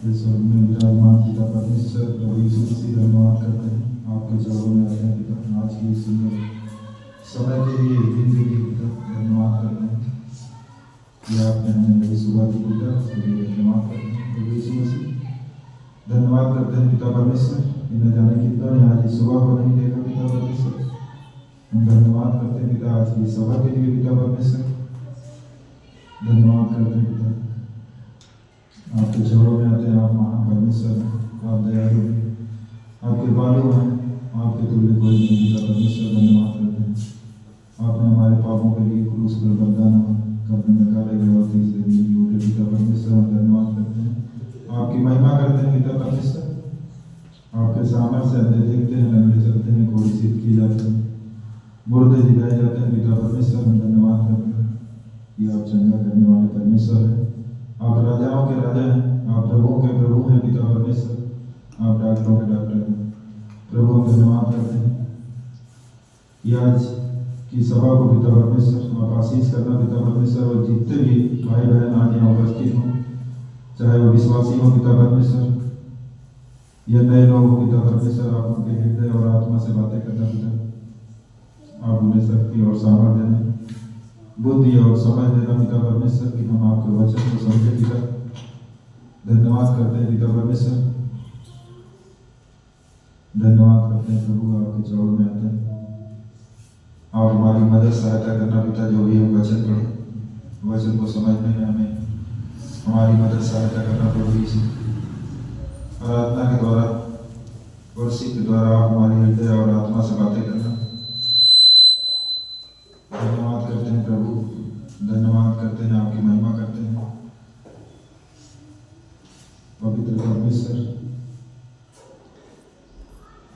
इस स्वर्ग में विराजमान पिता परमेश्वर प्रभु यीशु मसीह धन्यवाद करते हैं आपके चरणों में आते हैं पिता। आज की सुंदर समय के लिए दिन के लिए पिता धन्यवाद करते हैं कि आपने हमें नई सुबह दी पिता, उसके लिए धन्यवाद करते हैं प्रभु यीशु मसीह। धन्यवाद करते हैं पिता परमेश्वर, न जाने कितना ने आज इस सुबह को नहीं देखा पिता परमेश्वर। हम धन्यवाद करते हैं पिता आज की सभा के लिए पिता परमेश्वर। धन्यवाद करते हैं पिता, आपके चरणों में आते हैं। आप महान परमेश्वर हैं, आप दयालु हैं, आप कृपालु हैं, आपके तुल्य कोई नहीं पिता परमेश्वर। धन्यवाद करते हैं आपने हमारे पापों के लिए क्रूस पर बलिदान करने में काले गए और तीसरे दिन जी उठे पिता परमेश्वर। हम धन्यवाद करते हैं, आपकी महिमा करते हैं पिता परमेश्वर। आपके सामर्थ्य से अंधे देखते हैं, लंगड़े चलते हैं, घोड़े सिद्ध किए जाते हैं, मुर्दे जिगाए जाते हैं पिता परमेश्वर। हम धन्यवाद करते हैं कि आप चंगा करने वाले परमेश्वर हैं, आप राजाओं के राजा हैं, आप प्रभुओं के प्रभु हैं पिता परमेश्वर, आप डॉक्टरों के डॉक्टर हैं प्रभु। हम धन्यवाद करते हैं कि आज की सभा को पिता परमेश्वर आप आशीष करना पिता परमेश्वर। और जितने भी भाई बहन आज यहाँ उपस्थित हों, चाहे वो विश्वासी हो पिता परमेश्वर या नए लोग हो पिता परमेश्वर, आप उनके हृदय और आत्मा से बातें करना पिता। आप उन्हें शक्ति और सामर्थ्य देना, बुद्धि और समझ देना पिता परमेश्वर कि हम आपके वचन को समझे पिता। धन्यवाद करते हैं पिता परमेश्वर, धन्यवाद करते हैं प्रभु। आपके चरणों में आते हैं, आप हमारी मदद सहायता करना पिता। जो भी हम वचन पढ़े, वचन को समझने में हमें हमारी मदद सहायता करना प्रभु यीशु। आराधना के द्वारा, वर्षी के द्वारा आप हमारी हृदय और आत्मा से बातें करना। धन्यवाद करते हैं प्रभु, धन्यवाद करते हैं, आपकी महिमा करते हैं पवित्र परमेश्वर।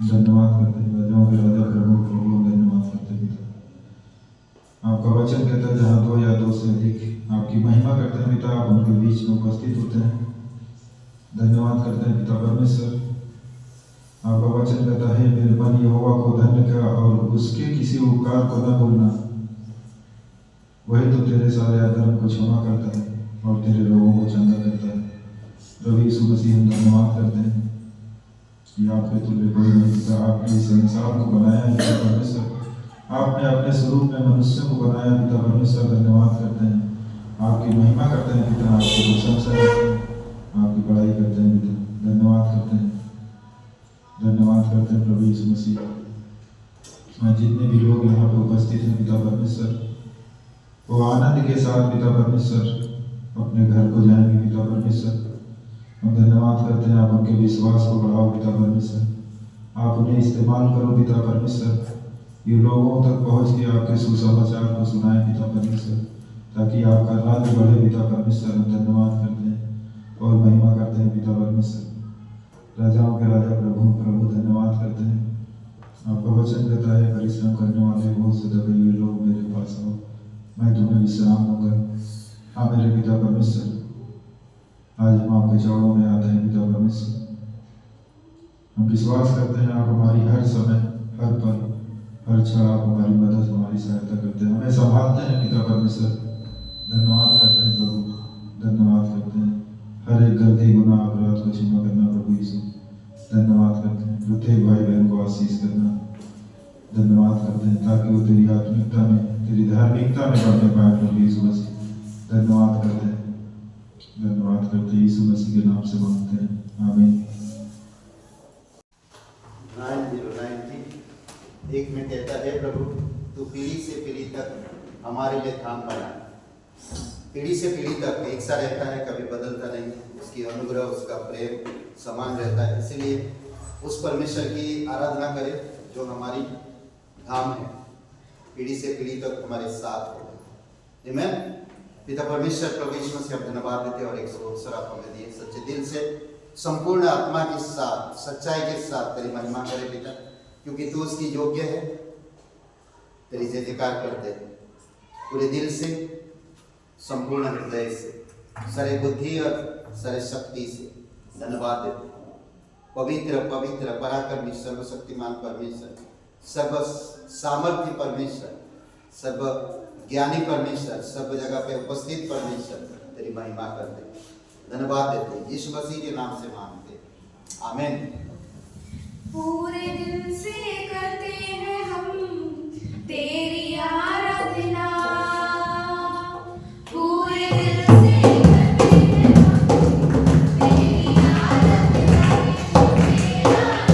धन्यवाद करते हैं राजाओं के राजा प्रभु प्रभु। धन्यवाद करते हैं पिता, आपका वचन कहता है जहाँ दो या दो से अधिक आपकी महिमा करते हैं पिता, आप उनके बीच में उपस्थित होते हैं। धन्यवाद करते हैं पिता परमेश्वर। आपका वचन कहता है मेरे मन यहोवा को धन्य कर और उसके किसी उपकार को न भूलना, वही तो तेरे सारे अधर्म को क्षमा करता है और तेरे लोगों को चंगा करता है। प्रभु यीशु मसीह हम धन्यवाद करते हैं कि आपके तुल्य कोई नहीं पिता। आपने इस संसार को बनाया है पिता परमेश्वर, आपने अपने स्वरूप में मनुष्य को बनाया पिता परमेश्वर। धन्यवाद करते हैं, आपकी महिमा करते हैं पिता, आपकी प्रशंसा करते हैं, आपकी बड़ाई करते हैं पिता। धन्यवाद करते हैं, धन्यवाद करते हैं प्रभु यीशु मसीह। जितने भी लोग यहाँ पे उपस्थित हैं पिता परमेश्वर, वो आनंद के साथ पिता परमेश्वर अपने घर को जाएंगे पिता परमेश्वर। हम धन्यवाद करते हैं, आप उनके विश्वास को बढ़ाओ पिता परमेश्वर, आप उन्हें इस्तेमाल करो पिता परमेश्वर। ये लोगों तक पहुँच के आपके सुसमाचार को सुनाए पिता परमेश्वर, ताकि आपका राज्य बढ़े पिता परमेश्वर। हम धन्यवाद करते हैं और महिमा करते हैं पिता परमेश्वर। राजाओं के राजा प्रभु प्रभु धन्यवाद करते हैं। आपका वचन कहता है परिश्रम करने वाले बहुत से दबे हुए लोग मेरे पास आओ, मैं तुम्हें विश्राम दूंगा। हाँ मेरे पिता परमेश्वर, आज हम आपके चरणों में आते हैं पिता परमेश्वर। हम विश्वास करते हैं आप हमारी हर समय, हर पल, हर क्षण आप हमारी मदद, हमारी सहायता करते हैं, हमें संभालते हैं पिता परमेश्वर। धन्यवाद करते हैं प्रभु, धन्यवाद करते हैं। हर एक गलती गुनाह अपराध को क्षमा करना प्रभु यीशु। धन्यवाद करते हैं प्रत्येक भाई बहन को आशीष करना। धन्यवाद करते हैं ताकि वो तेरी आत्मिकता में, तेरी धार्मिकता में बढ़ने पाए प्रभु यीशु मसीह। धन्यवाद करते हैं, धन्यवाद करते हैं, यीशु मसीह के नाम से मांगते हैं, आमीन। 9090 एक में कहता है प्रभु तू पीढ़ी से पीढ़ी तक हमारे लिए काम बना। पीढ़ी से पीढ़ी तक एक सा रहता है, कभी बदलता नहीं। उसकी अनुग्रह, उसका प्रेम समान रहता है। इसीलिए उस परमेश्वर की आराधना करें जो हमारी धाम है, पीढ़ी से पीढ़ी तक हमारे साथ है। आमीन। पिता परमेश्वर प्रभु यीशु मसीह हम धन्यवाद देते हैं और एक अवसर आप हमें दिए सच्चे दिल से, संपूर्ण आत्मा के साथ, सच्चाई के साथ तेरी महिमा करे पिता, क्योंकि तू उसकी योग्य है। तेरी जय जयकार करते हैं पूरे दिल से, संपूर्ण हृदय से, सारे बुद्धि और सारे शक्ति से धन्यवाद देते हैं। पवित्र पवित्र पराक्रमी सर्वशक्तिमान परमेश्वर, सर्व सामर्थ्य परमेश्वर, सर्व ज्ञानी परमेश्वर, सब जगह पे उपस्थित परमेश्वर, तेरी महिमा करते धन्यवाद देते हैं, यीशु मसीह के नाम से मांगते हैं, आमीन। पूरे दिल से करते हैं हम तेरी आराधना, पूरे दिल से करते हैं हम तेरी आराधना, तेरा आमीन।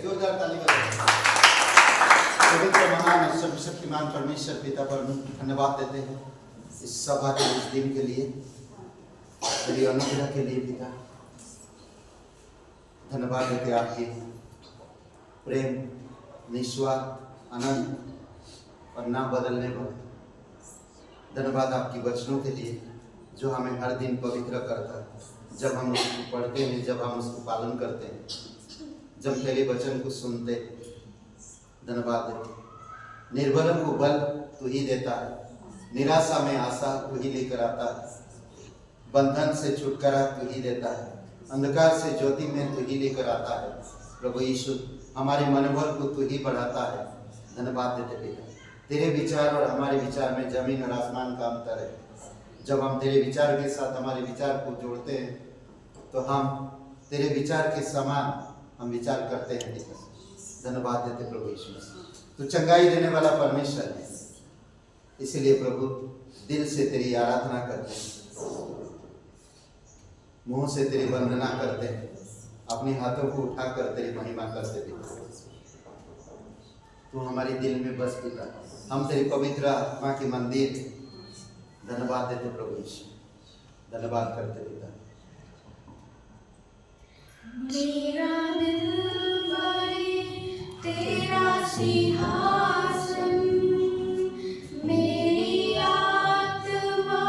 जोरदार ताली बजाएं। पवित्र महान सर्वशक्तिमान परमेश्वर पिता पर धन्यवाद देते हैं इस सभा के इस दिन के लिए, तेरी अनुग्रह के लिए पिता। धन्यवाद देते आपके प्रेम, निस्वार्थ, आनंद और ना बदलने पर। धन्यवाद आपकी वचनों के लिए जो हमें हर दिन पवित्र करता है। जब हम उसको पढ़ते हैं, जब हम उसको पालन करते हैं, जब तेरे वचन को सुनते, धन्यवाद देते। निर्बलों को बल तू ही देता है, निराशा में आशा तू ही लेकर आता है, बंधन से छुटकारा तू ही देता है, अंधकार से ज्योति में तू ही लेकर आता है। प्रभु यीशु, हमारे मनोबल को तू ही बढ़ाता है। धन्यवाद देते पिता। तेरे विचार और हमारे विचार में जमीन और आसमान का अंतर है। जब हम तेरे विचार के साथ हमारे विचार को जोड़ते हैं तो हम तेरे विचार के समान हम विचार करते हैं पिता। धन्यवाद देते प्रभु यीशु, तू चंगाई देने वाला परमेश्वर है। इसीलिए प्रभु दिल से तेरी आराधना करते हैं, मुंह से तेरी वंदना करते हैं, अपने हाथों को उठाकर तेरी महिमा करते पिता। तू हमारे दिल में बस पिता, हम तेरी पवित्र आत्मा के मंदिर। धन्यवाद देते प्रभु यीशु, धन्यवाद करते पिता। मेरा दिल बने तेरा सिंहासन, मेरी आत्मा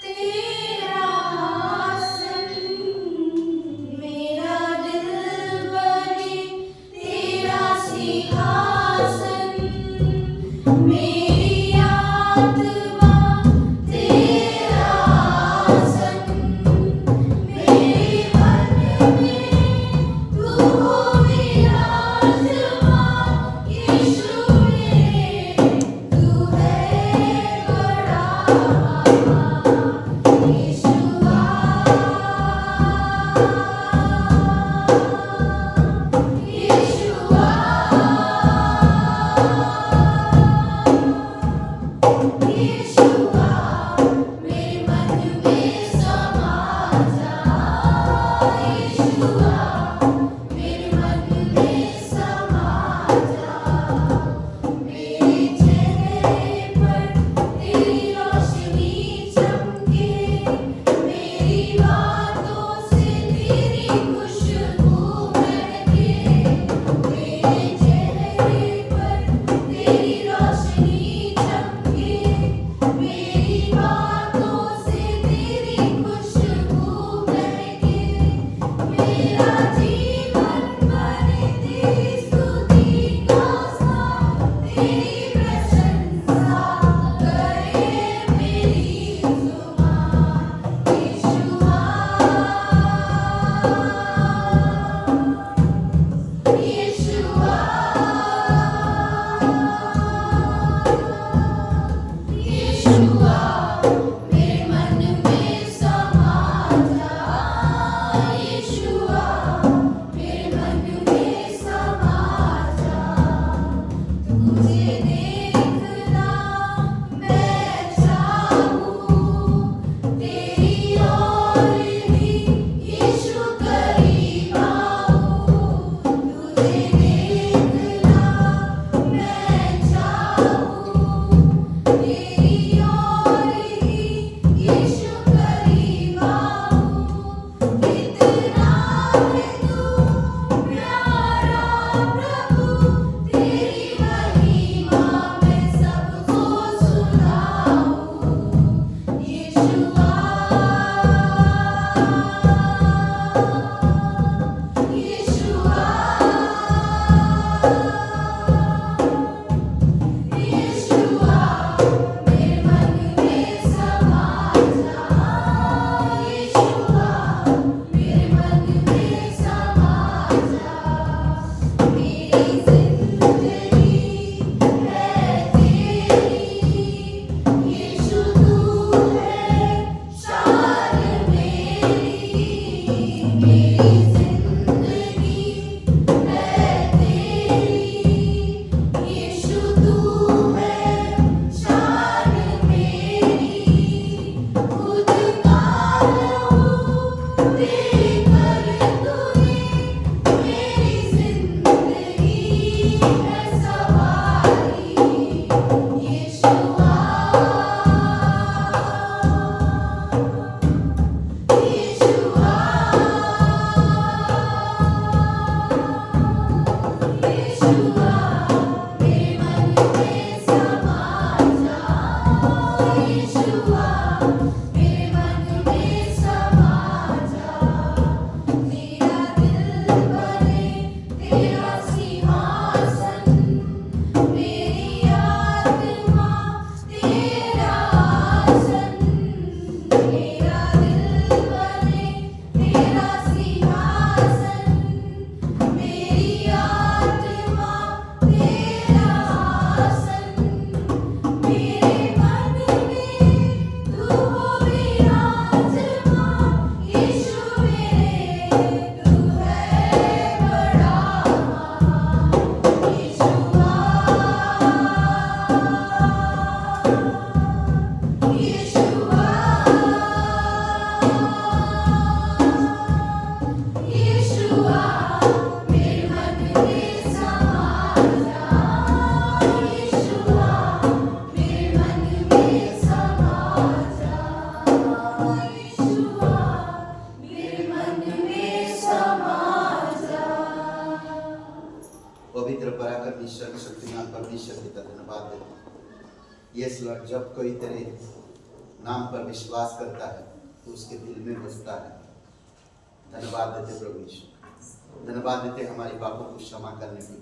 तेरा आसन। मेरा दिल बने तेरा सिंहासन, मेरी आत्मा तेरा आसन। मेरे मन में तू हो विराजमान, यीशु मेरे तू है बड़ा। यीशुआ, यीशुआ, यीशुआ, मेरे मन में समा जा। यीशुआ, मेरे मन में समा जा। मेरे चेहरे पर तेरी रोशनी चमके, मेरी बातों से तेरी खुशबू महके। मेरे चेहरे पर तेरी रोशनी चमके, मेरी बातों से तेरी खुशबू महके। मेरा जीवन बने तेरी स्तुति का स्थान, तेरी प्रशंसा करे मेरी जुबान। यीशुआ, यीशुआ, यीशुआ, मेरे मन में समा जा। यीशुआ, मेरे मन में समा जा। तुझे देखना मैं चाहूँ, तेरी ओर ही यीशु करीब आऊँ। तुझे देखना मैं चाहूँ, तेरी ओर ही यीशु करीब आऊँ। कितना है तू प्यारा प्रभु, तेरी महिमा मैं सबको सुनाऊँ। यीशुआ, यीशुआ, यीशुआ, मेरे मन में समा जा। यीशुआ, मेरे मन में समा जा। मेरी जिंदगी है तेरी, यीशु तू है शान मेरी। मेरी जिंदगी है तेरी, यीशु तू है शान मेरी। खुद का लहू देकर तूने मेरी जिंदगी पवित्र पराक्रमी शक्तिमान परमेश्वर पिता धन्यवाद देते। यस लॉर्ड, जब कोई तेरे नाम पर विश्वास करता है तो उसके दिल में बसता है। धन्यवाद देते प्रभु यीशु, धन्यवाद देते हमारे पापों को क्षमा करने की,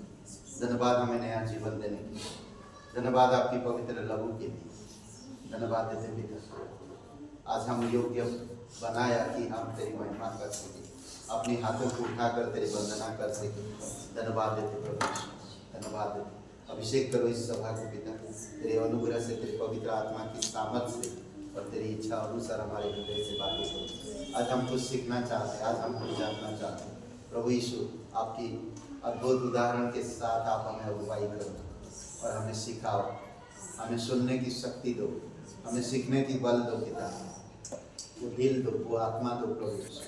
धन्यवाद हमें नया जीवन देने की, धन्यवाद आपकी पवित्र लहू के लिए, धन्यवाद देते पिता। आज हम योग्य बनाया कि हम तेरी महिमा कर सके, अपने हाथों को उठाकर तेरी वंदना कर सके। धन्यवाद देते प्रभु यीशु, धन्यवाद देते। अभिषेक करो इस सभा को पिता, तेरे अनुग्रह से, तेरे पवित्र आत्मा की सामर्थ से और तेरी इच्छा अनुसार हमारे हृदय से बातें करो। आज हम कुछ सीखना चाहते हैं, आज हम कुछ जानना चाहते हैं। प्रभु यीशु, आपकी अद्भुत उदाहरण के साथ आप हमें अगुवाई करो और हमें सिखाओ, हमें सुनने की शक्ति दो, हमें सीखने की बल दो पिता, वो दिल दो, वो आत्मा दो प्रभु यीशु,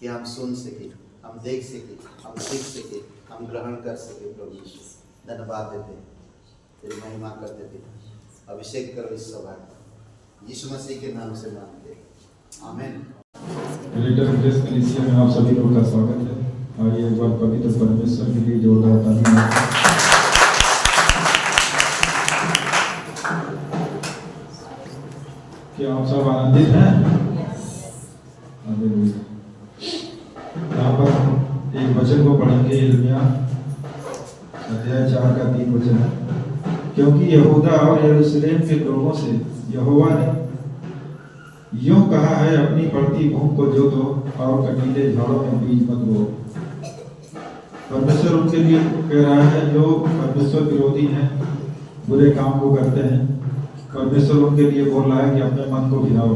कि हम सुन सके, हम देख सके, हम सीख सके, हम ग्रहण कर सके प्रभु यीशु। धन्यवाद देते, तेरी महिमा करते पिता। अभिषेक करो इस सभा को, यीशु मसीह के नाम से मांगते, आमीन। ग्रेटर ग्रेस कलीसिया में आप सभी लोगों का स्वागत है। आइए एक बार पवित्र परमेश्वर के लिए जोरदार तालियां। क्या आप सब आनंदित हैं? हालेलुया। यहाँ पर हम एक वचन को पढ़ेंगे, यिर्मयाह अध्याय 4 का 3 वचन है। क्योंकि यहूदा और यरूशलेम के लोगों से यहोवा ने यूं कहा है, अपनी पड़ती भूमि को जोतो और कटीले झाड़ों में बीज मत बो। परमेश्वर उनके लिए कह रहा है जो परमेश्वर विरोधी हैं, बुरे काम को करते हैं। परमेश्वर उनके लिए बोल रहा है कि अपने मन को फिराओ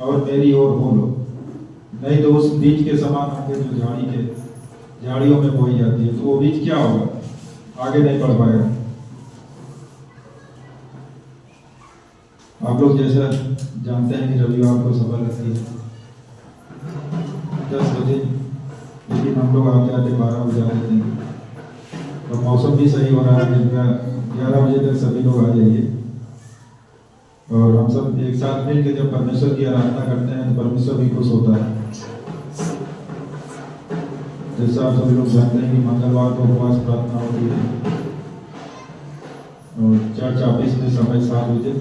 और मेरी ओर बोलो, नहीं तो उस बीज के समान होंगे जो झाड़ियों में बोई जाती है। तो वो बीज क्या होगा? आगे नहीं बढ़ पाएगा। आप लोग जैसा जानते हैं कि रविवार को सभा लगती है 10 बजे, लेकिन हम लोग आते आते 12 बजा देते हैं। और मौसम भी सही हो रहा है, 11 बजे तक सभी लोग आ जाइए। और हम सब एक साथ मिलकर जब परमेश्वर की आराधना करते हैं तो परमेश्वर भी खुश होता है। जैसा आप सभी लोग जानते हैं कि मंगलवार को उपवास प्रार्थना होती है और चर्च ऑफिस में समय 7 बजे।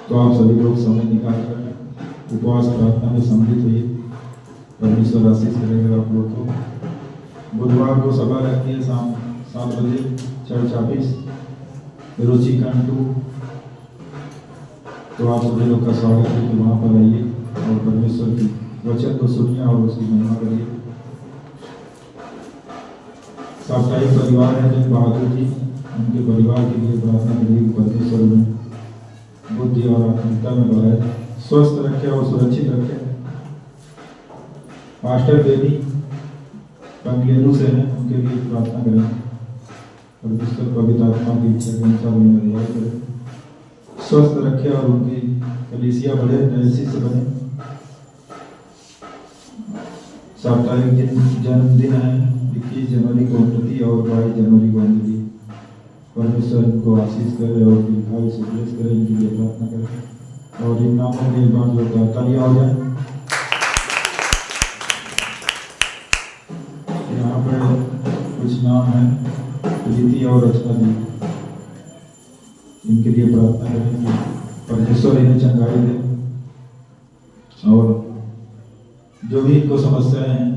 तो आप सभी लोग समय निकाल कर उपवास प्रार्थना में सम्मिलित हुई। परमेश्वर आशीष करेगा आप लोग को। बुधवार को सभा रहती है शाम 7 बजे, चर्च ऑफिस रुचि खंड 2। तो आप सभी लोग का स्वागत है कि वहाँ पर आइए और परमेश्वर की वचन को सुनिए और उसकी महिमा करिए। साप्ताहिक परिवार है जन बहादुर जी, उनके परिवार के लिए प्रार्थना करिए। परमेश्वर में बुद्धि और आत्मिकता में बढ़ाए, स्वस्थ रखे और सुरक्षित रखे। पास्टर बेबी बंगलुरु से हैं, उनके लिए प्रार्थना करें। परमेश्वर पवित्र आत्मा की इच्छा के अनुसार उन्हें अगुवाई करें, स्वस्थ रखे और उनकी कलीसिया बढ़े, नए शिष्य बने। साप्ताहिक जन्मदिन है 21 जनवरी को उन्नति और 22 जनवरी को अंजलि। परमेश्वर इनको आशीष करे और दीर्घायु से ब्लेस करे, इनके लिए प्रार्थना करें। और इन नामों के बाद जो तालियां हो जाए। यहाँ पर कुछ नाम हैं, प्रीति और रचना जी, इनके लिए प्रार्थना करें कि परमेश्वर इन्हें चंगाई दे और जो भी इनको समस्याएं हैं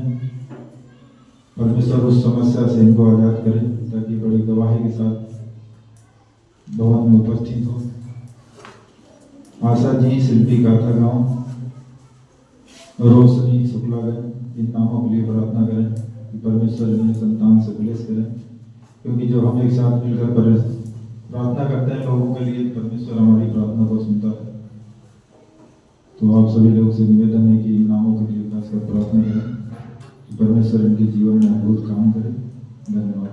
परमेश्वर उस समस्या से इनको आजाद करे, ताकि बड़ी गवाही के साथ भवन में उपस्थित हो। आशा जी शिल्पी गाथा गांव, रोशनी शुक्लागंज, इन नामों के लिए प्रार्थना करें कि परमेश्वर इन्हें संतान से ब्लेस करें। क्योंकि जो हम एक साथ मिलकर प्रार्थना करते हैं लोगों के लिए, परमेश्वर हमारी प्रार्थना को सुनता है। तो आप सभी लोगों से निवेदन है कि इन नामों के लिए खासकर प्रार्थना करें कि परमेश्वर इनके जीवन में अद्भुत काम करे। धन्यवाद।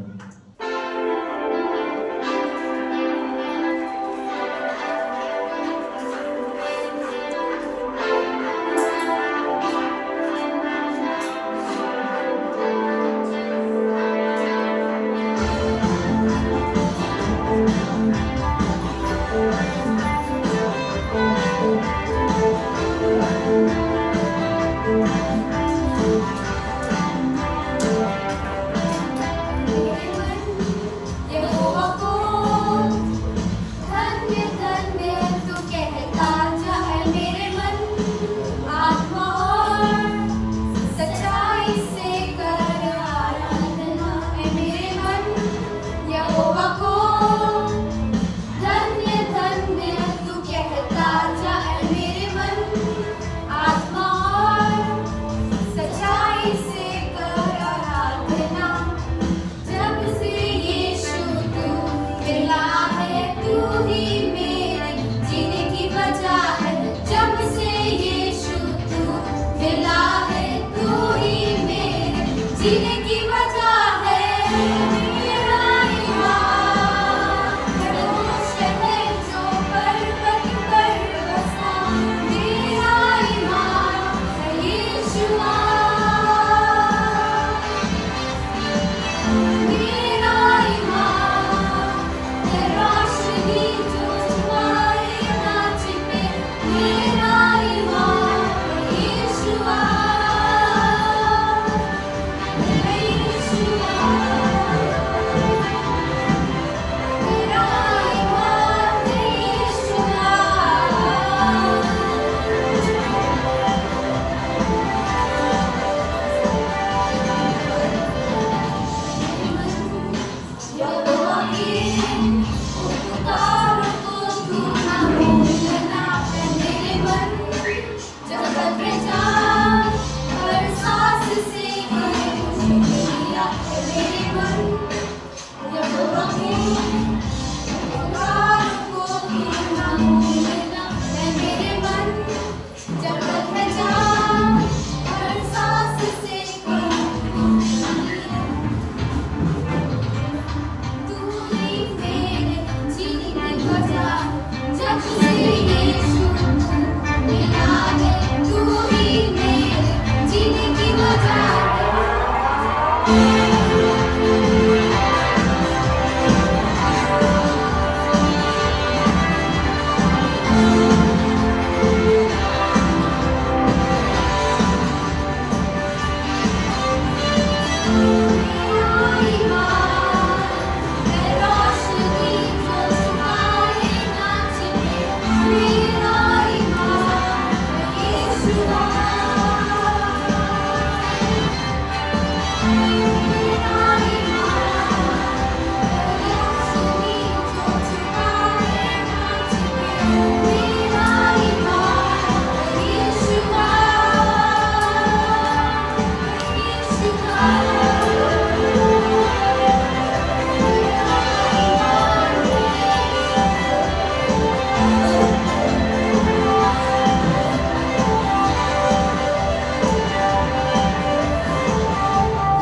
मेरे पुकारों को तू ना भूलना है मेरे मन, जब तक मैं जाऊं हर सांस से ये शुक्रिया है मेरे मन, जब रहूं पुकारों को तू ना भूलना है मेरे मन, जब तक मैं जाऊं हर सांस से तू ही मेरे जीने की वजह, जब से यीशु तू मिला है, तू ही मेरे जीने की वजह।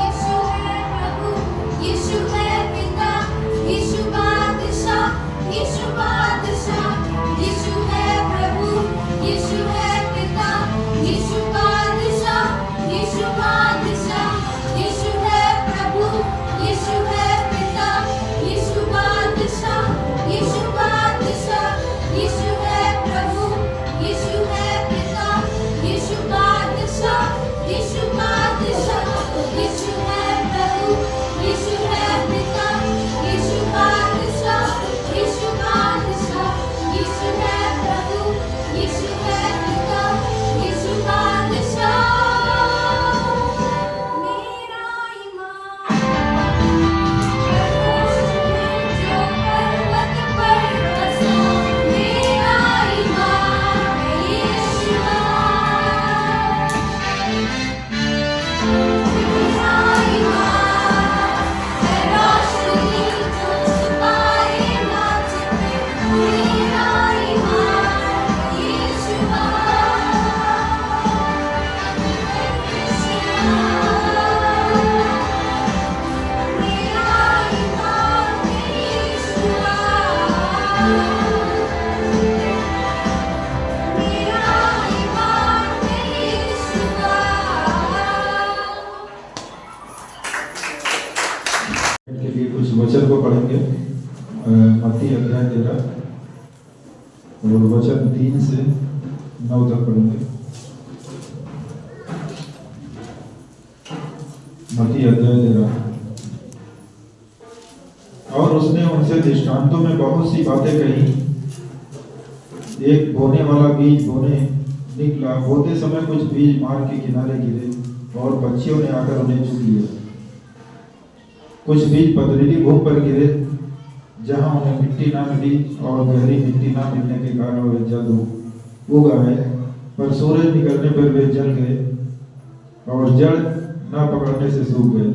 यीशु है प्रभु, यीशु है पिता, यीशु बादशाह, यीशु बादशाह, यीशु है प्रभु, यीशु है पिता, यीशु बादशाह, यीशु बादशाह, यीशु है प्रभु, यीशु है पिता, यीशु बादशाह, यीशु बादशाह, यीशु है प्रभु, यीशु है पिता, यीशु बादशाह, यीशु बादशाह, यीशु है प्रभु, यीशु है पिता, यीशु बादशाह, यीशु बादशाह, यीशु है प्रभु, यीशु है पिता, यीशु बादशाह। मेरा ईमान जो पर्वत पर बसा, मेरा ईमान यीशुआ। मेरा ईमान है रोशनी जो छुपाए ना छिपे, मेरा ईमान यीशुआ। मेरा ईमान यीशुआ। मेरा ईमान यीशुआ। के लिए कुछ वचन को पढ़ेंगे। मत्ती अध्याय 13 और वचन 3 से 9 तक पढ़ेंगे। मत्ती अध्याय 13। और उसने उनसे दृष्टांतों में बहुत सी बातें कही। एक बोने वाला बीज बोने निकला, बोते समय कुछ बीज मार्ग के किनारे गिरे और पक्षियों ने आकर उन्हें चुग लिया। कुछ बीज पथरीली भूमि पर गिरे, जहां उन्हें मिट्टी ना मिली और गहरी मिट्टी ना मिलने के कारण वे जल्द उग आए, पर सूरज निकलने पर वे जल गए और जड़ न पकड़ने से सूख गए।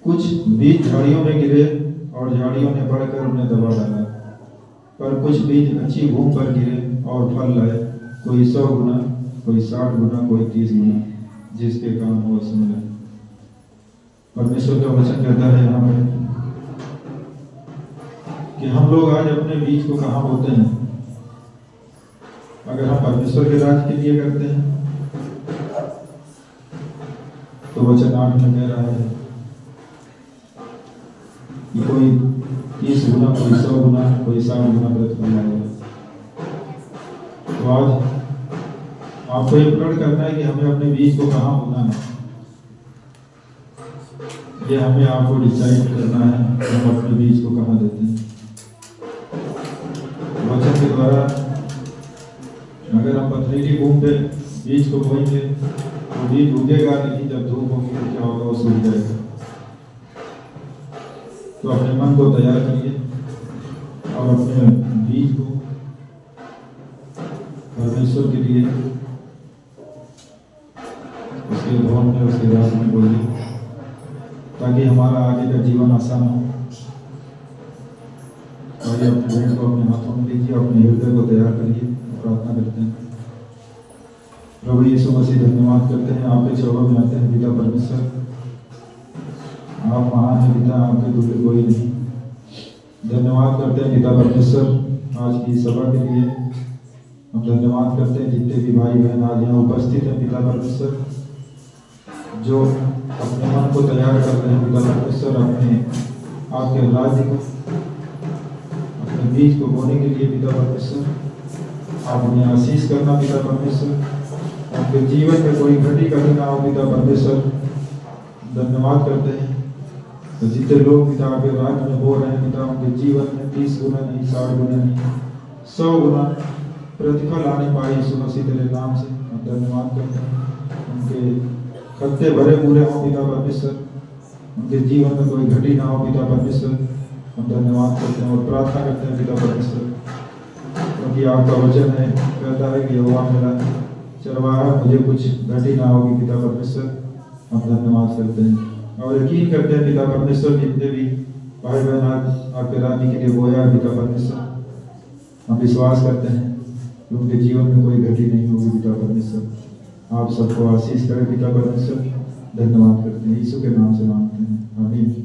कुछ बीज झाड़ियों में गिरे और झाड़ियों ने बढ़कर उन्हें दबा डाला। पर कुछ बीज अच्छी भूमि पर गिरे और फल लाए, कोई 100 गुना, कोई 60 गुना, कोई 30 गुना। जिसके काम हो सुन ले। परमेश्वर का वचन कहता है यहाँ पर कि हम लोग आज अपने बीज को कहाँ बोते हैं। अगर हम परमेश्वर के राज के लिए करते हैं तो वचन 8 में कह रहा है कि कोई 30 गुना, कोई 100 गुना, कोई 60 गुना प्रतिफल आएगा। तो आज आपको ये प्रण करना है कि हमें अपने बीज को कहाँ बोना है। ये हमें आपको डिसाइड करना है कि हम अपने बीज को कहाँ देते हैं। वचन के द्वारा अगर हम पथरीली भूमि पे बीज को बोएंगे तो बीज उगेगा, लेकिन जब धूप होगी तो क्या होगा, वो सूख जाएगा। तो अपने मन को तैयार करिए और अपने बीज को परमेश्वर के लिए उसके भवन में, उसके राज में बोलिए, ताकि हमारा आगे का जीवन आसान हो। और ये अपने भेंट को अपने हाथों में लीजिए, अपने हृदय को तैयार करिए, प्रार्थना करते हैं। प्रभु यीशु मसीह, धन्यवाद करते हैं, आपके चरणों में आते हैं पिता परमेश्वर। आप महान है पिता, आपके तुल्य कोई नहीं। धन्यवाद करते हैं पिता परमेश्वर आज की सभा के लिए। हम धन्यवाद करते हैं जितने भी भाई बहन आज यहाँ उपस्थित हैं पिता परमेश्वर, जो अपने मन को तैयार कर रहे हैं पिता परमेश्वर, अपने आपके राज्य को, अपने बीज को बोने के लिए पिता परमेश्वर। आप उन्हें आशीष करना पिता परमेश्वर, उनके जीवन में कोई घटी कभी ना हो पिता परमेश्वर। धन्यवाद करते हैं तो जितने लोग पिता आपके राज्य में हो रहे हैं पिता, उनके जीवन में 30 गुना नहीं, 60 गुना नहीं, 100 गुना प्रतिफल आने पाए यीशु मसीह तेरे नाम से। हम धन्यवाद करते हैं, उनके खत्ते भरे पूरे हो पिता परमेश्वर, उनके जीवन में कोई घटी ना हो पिता परमेश्वर। हम धन्यवाद करते हैं और प्रार्थना करते हैं पिता परमेश्वर, क्योंकि आपका वचन है, कहता है कि यहोवा मेरा चरवाहा, मुझे कुछ घटी ना होगी पिता परमेश्वर। हम धन्यवाद करते हैं और यकीन करते हैं पिता परमेश्वर, जितने भी भाई बहन आज आपके राज्य के लिए बोया है पिता परमेश्वर, हम विश्वास करते हैं कि उनके जीवन में कोई घटी नहीं होगी पिता परमेश्वर। आप सबको आशीष करें पिता परमेश्वर। धन्यवाद करते हैं, यीशु के नाम से मांगते हैं, आमीन।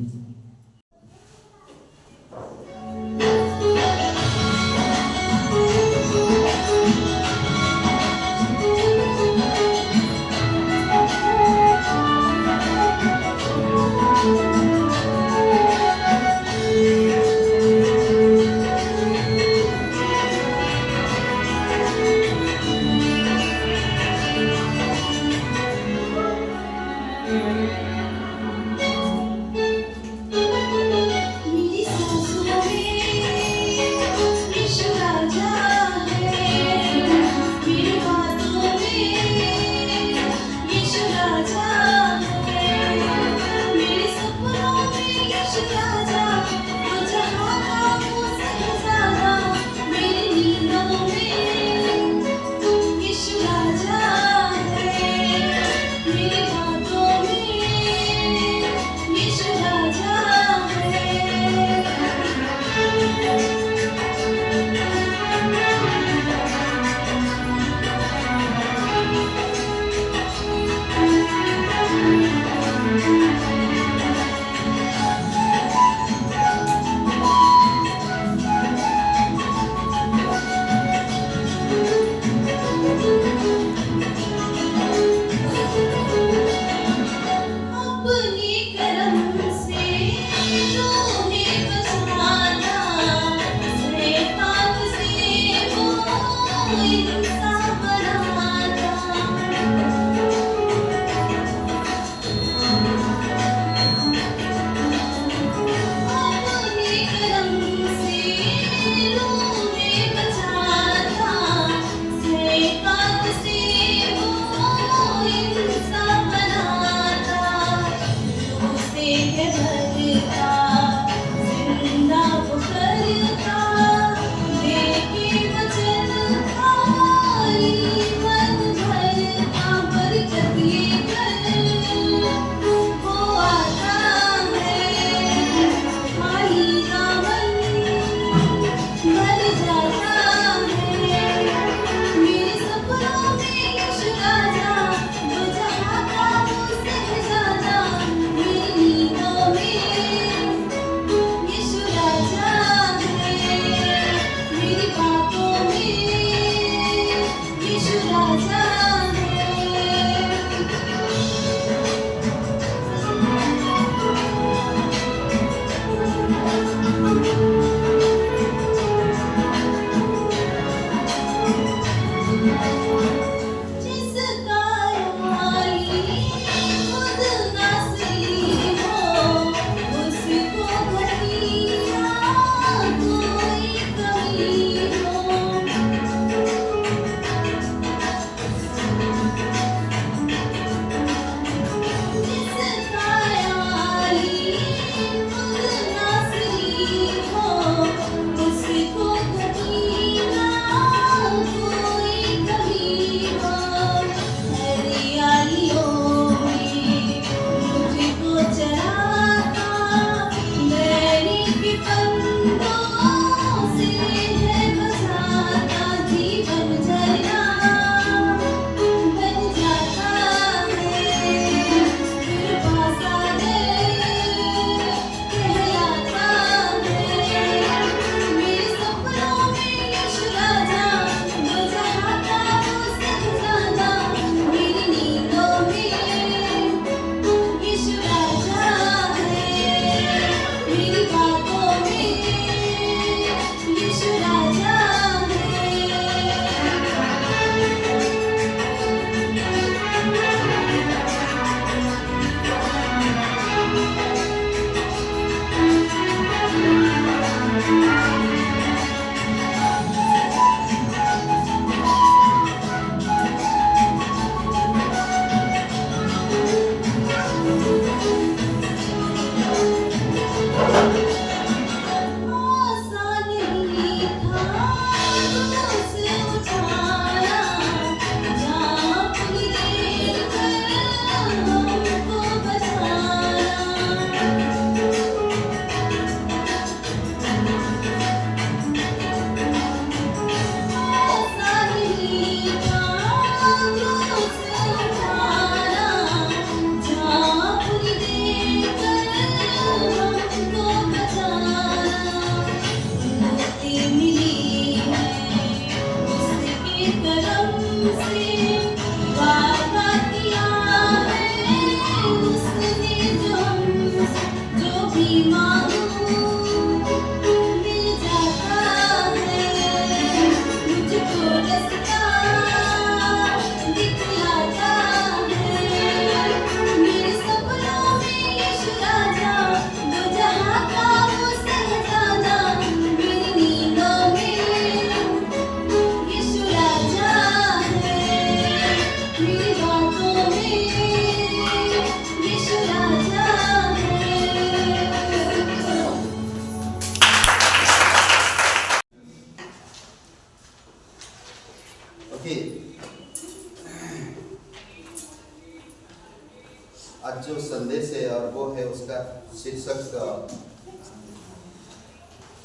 उसका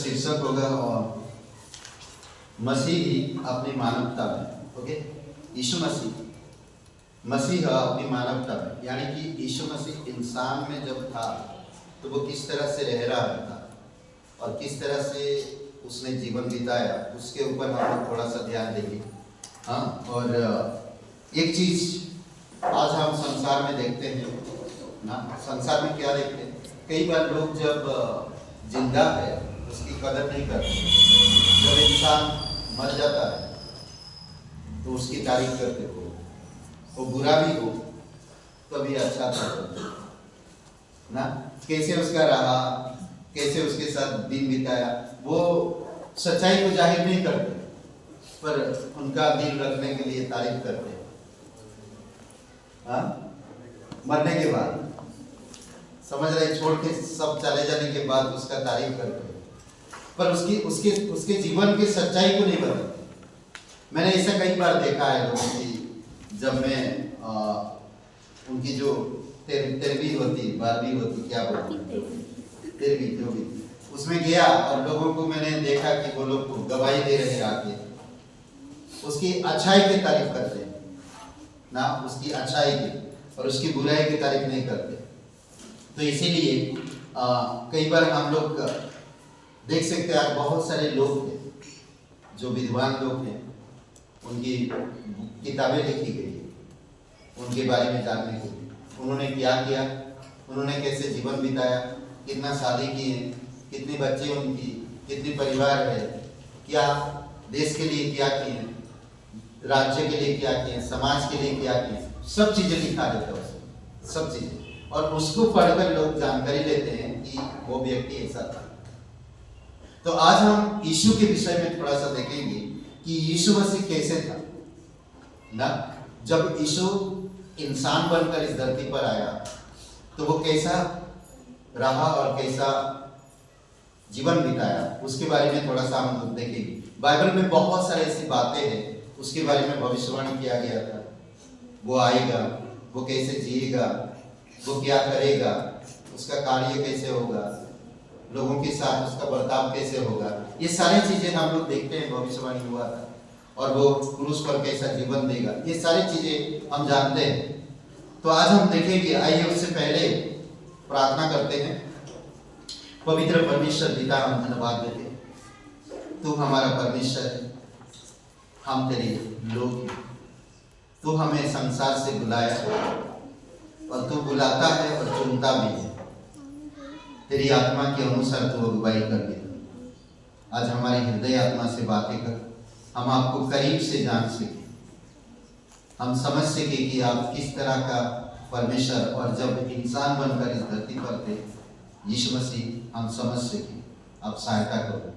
शीर्षक होगा और मसीह ही अपनी मानवता में। ओके, यीशु मसीह अपनी मानवता में, यानी कि यीशु मसीह इंसान में जब था तो वो किस तरह से रह रहा था और किस तरह से उसने जीवन बिताया, उसके ऊपर हम लोग थोड़ा सा ध्यान देंगे। हाँ, और एक चीज आज हम संसार में देखते हैं ना, संसार में क्या देखते हैं, कई बार लोग जब जिंदा है उसकी कदर नहीं करते, जब इंसान मर जाता है तो उसकी तारीफ करते हो, वो बुरा भी हो तो भी अच्छा था ना, कैसे उसका रहा, कैसे उसके साथ दिन बिताया, वो सच्चाई को जाहिर नहीं करते पर उनका दिल रखने के लिए तारीफ करते हैं। हाँ, मरने के बाद समझ रहे, छोड़ के सब चले जाने के बाद उसका तारीफ करते हैं पर उसके जीवन की सच्चाई को नहीं बताते। मैंने ऐसा कई बार देखा है लोगों की, जब मैं उनकी जो तेरहवीं होती, 12वीं होती, क्या बोलते, 13वीं जो भी, उसमें गया और लोगों को मैंने देखा कि वो लोग गवाही दे रहे हैं आके, उसकी अच्छाई की तारीफ करते हैं ना, उसकी अच्छाई की, और उसकी बुराई की तारीफ नहीं करते। तो इसीलिए कई बार हम लोग देख सकते हैं बहुत सारे लोग हैं जो विद्वान लोग हैं, उनकी किताबें लिखी गई है उनके बारे में जानने के लिए, उन्होंने क्या किया, उन्होंने कैसे जीवन बिताया, कितना शादी की है, कितने बच्चे उनकी, कितनी परिवार है, क्या देश के लिए क्या किए, राज्य के लिए क्या किए, समाज के लिए क्या किए, सब चीजें लिखा देता है उसमें, सब चीजें, और उसको पढ़कर लोग जानकारी लेते हैं कि वो व्यक्ति ऐसा था। तो आज हम यीशु के विषय में थोड़ा सा देखेंगे कि यीशु मसीह कैसे था ना, जब यीशु इंसान बनकर इस धरती पर आया तो वो कैसा रहा और कैसा जीवन बिताया, उसके बारे में थोड़ा सा हम लोग देखेंगे। बाइबल में बहुत सारी ऐसी बातें हैं, उसके बारे में भविष्यवाणी किया गया था, वो आएगा, वो कैसे जिएगा, वो क्या करेगा, उसका कार्य कैसे होगा, लोगों के साथ उसका बर्ताव कैसे होगा, ये सारी चीजें हम लोग देखते हैं, भविष्यवाणी हुआ था, और वो क्रूस पर कैसा जीवन देगा, ये सारी चीजें हम जानते हैं। तो आज हम देखेंगे। आइए उससे पहले प्रार्थना करते हैं। पवित्र परमेश्वर पिता, हम धन्यवाद देते हैं, तू हमारा परमेश्वर है, हम तेरे लोग हैं, तू हमें संसार से बुलाया और तू बुलाता है और चुनता भी है, तेरी आत्मा के अनुसार तू अगुवाई कर दे। आज हमारी हृदय आत्मा से बातें कर, हम आपको करीब से जान सके, हम समझ सके कि आप किस तरह का परमेश्वर, और जब इंसान बनकर इस धरती पर थे यीशु मसीह, हम समझ सके। आप सहायता करो,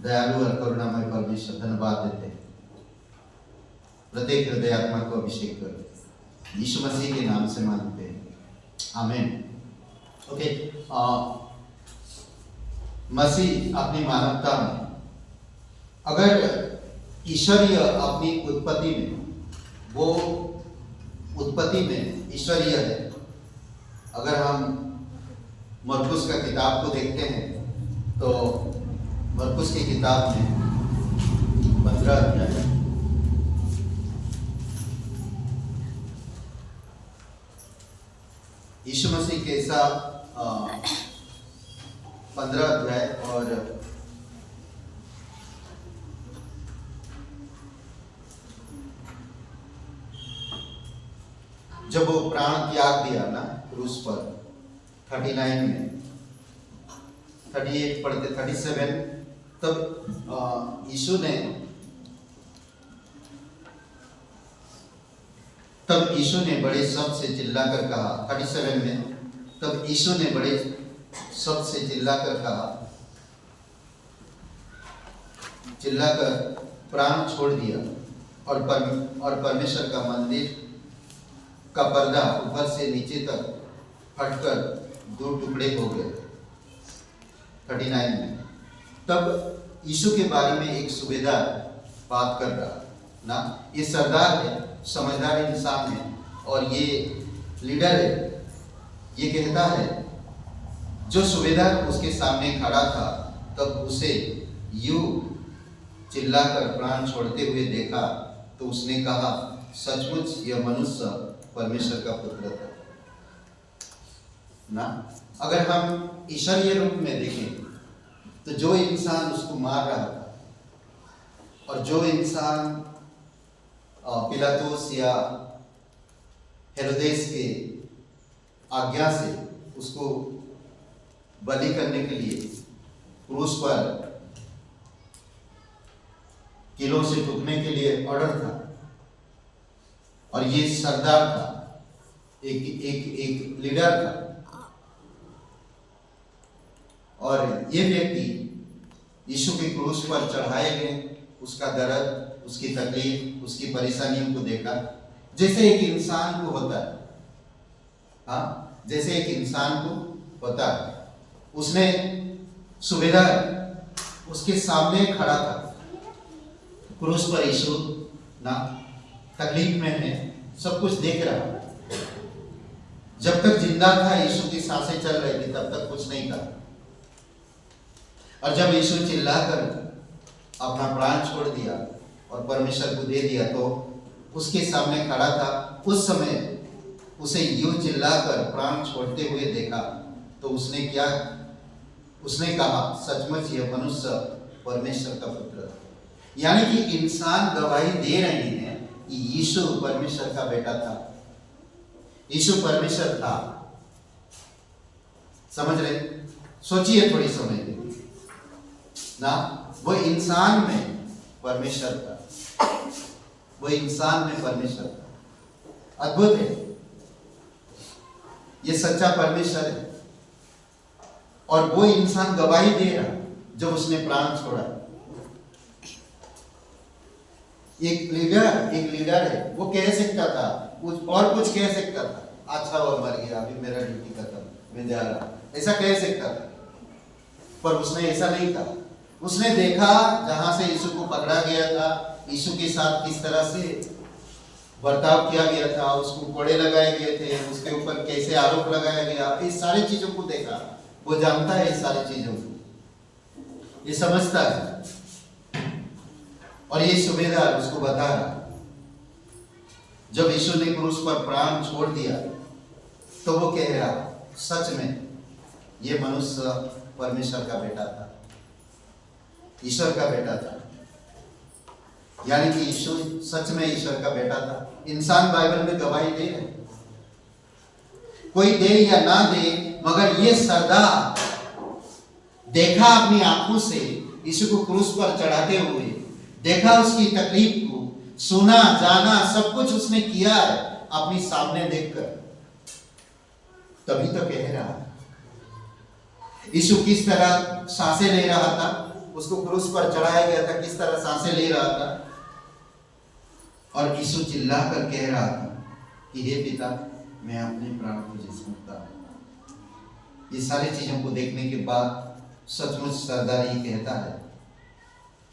दयालु और करुणामय परमेश्वर, धन्यवाद देते हैं। प्रत्येक हृदय आत्मा को अभिषेक करो, यीशु मसीह के नाम से मांगते हैं, आमीन। ओके, मसीह अपनी मानवता में, अगर ईश्वरीय अपनी उत्पत्ति में, वो उत्पत्ति में ईश्वरीय है। अगर हम मरकुस का किताब को देखते हैं तो मरकुस की किताब में 15 अध्याय, यीशु मसीह कैसा 15 अध्याय और जब वो प्राण त्याग दिया ना क्रूस पर, 39 में, 38 पढ़ते, 37, तब यीशु ने बड़े शब्द से चिल्लाकर कहा, 37 में, तब यीशु ने बड़े शब्द से चिल्लाकर प्राण छोड़ दिया और परमेश्वर का मंदिर का पर्दा ऊपर से नीचे तक फटकर 2 टुकड़े हो गए। 39 में, तब यीशु के बारे में एक सूबेदार बात कर रहा ना, ये सरदार है, समझदार इंसान है और ये लीडर है, ये कहता है जो सूबेदार उसके सामने खड़ा था तब उसे यूं चिल्लाकर प्राण छोड़ते हुए देखा तो उसने कहा, सचमुच यह मनुष्य परमेश्वर का पुत्र था ना। अगर हम ईश्वरीय रूप में देखें तो जो इंसान उसको मार रहा था और जो इंसान पिलातुस या हेरोदेस के आज्ञा से उसको बलि करने के लिए क्रूस पर किलों से ठुकने के लिए ऑर्डर था, और ये सरदार था, एक लीडर था, और ये व्यक्ति यीशु के क्रूस पर चढ़ाए गए, उसका दर्द, उसकी तकलीफ, उसकी परेशानियों को देखा जैसे एक इंसान को होता है। हाँ, जैसे एक इंसान को होता है। उसने सूबेदार उसके सामने खड़ा था, क्रूस पर यीशु ना तकलीफ में है, सब कुछ देख रहा। जब तक जिंदा था, यीशु की सांसें चल रही थी, तब तक कुछ नहीं कहा। और जब यीशु चिल्लाकर अपना प्राण छोड़ दिया और परमेश्वर को दे दिया तो उसके सामने खड़ा था। उस समय उसे यूं चिल्लाकर प्राण छोड़ते हुए देखा तो उसने कहा, सचमुच यह मनुष्य परमेश्वर का पुत्र था। यानी कि इंसान गवाही दे रहे हैं कि यीशु परमेश्वर का बेटा था, यीशु परमेश्वर था। समझ रहे? सोचिए थोड़ी समय के ना, वो इंसान में परमेश्वर था, वो इंसान में परमेश्वर था। अद्भुत है, ये सच्चा परमेश्वर है। और वो इंसान गवाही दे रहा जब उसने प्राण छोड़ा। एक लीडर है, वो कह सकता था कुछ कह सकता था, अच्छा वो मर गया, अभी मेरा ड्यूटी खत्म, मैं जा रहा, ऐसा कह सकता था। पर उसने ऐसा नहीं कहा। उसने देखा जहां से यीशु को पकड़ा गया था, यीशु के साथ किस तरह से बर्ताव किया गया था, उसको कोड़े लगाए गए थे, उसके ऊपर कैसे आरोप लगाया गया, इस सारी चीजों को देखा। वो जानता है इस सारी चीजों को, ये समझता है। और ये सूबेदार उसको बता रहा। जब यीशु ने क्रूस पर प्राण छोड़ दिया तो वो कह रहा, सच में ये मनुष्य परमेश्वर का बेटा था, ईश्वर का बेटा था। यानी कि यीशु सच में ईश्वर का बेटा था। इंसान बाइबल में गवाही दे रहे, कोई दे या ना दे, मगर ये सरदार देखा अपनी आंखों से यीशु को क्रूस पर चढ़ाते हुए, देखा उसकी तकलीफ को, सुना जाना सब कुछ उसने किया है अपनी सामने देखकर। तभी तो कह रहा यीशु किस तरह सांसें ले रहा था, उसको क्रूस पर चढ़ाया गया था, किस तरह सांसें ले रहा था। और यीशु चिल्लाकर कह रहा था कि हे पिता, मैं अपने प्राण तुझे सौंपता हूं। ये सारी चीजों को देखने के बाद सचमुच सरदार ये कहता है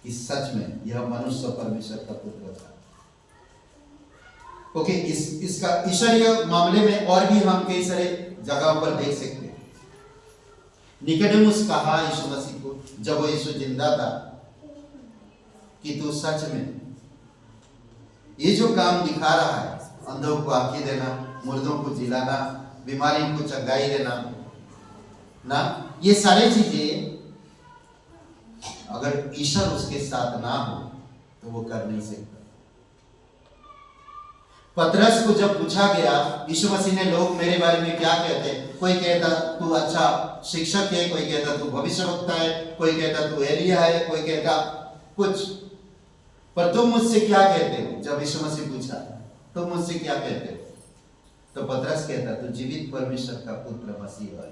कि सच में यह मनुष्य परमेश्वर का पुत्र था। ओके, इसका ईश्वरीय मामले में और भी हम कई सारे जगहों पर देख सकते हैं। निकोदेमुस कहा यीशु मसीह को, जब वो यीशु जिंदा था, कि तू सच में ये जो काम दिखा रहा है, अंधों को आंखें देना, मुर्दों को जिलाना, बीमारियों को चंगाई देना ना, ये सारी चीजें अगर ईश्वर उसके साथ ना हो तो वो कर नहीं सकता। पतरस को जब पूछा गया यीशु मसीह ने, लोग मेरे बारे में क्या कहते हैं, कोई कहता तू अच्छा शिक्षक है, कोई कहता तू भविष्यवक्ता है, कोई कहता तू एलिया है, कोई कहता कुछ, पर तुम मुझसे क्या कहते हो? जब यीशु मसीह पूछा तुम मुझसे क्या कहते हो, तो पतरस कहता तू जीवित परमेश्वर का पुत्र मसीह है।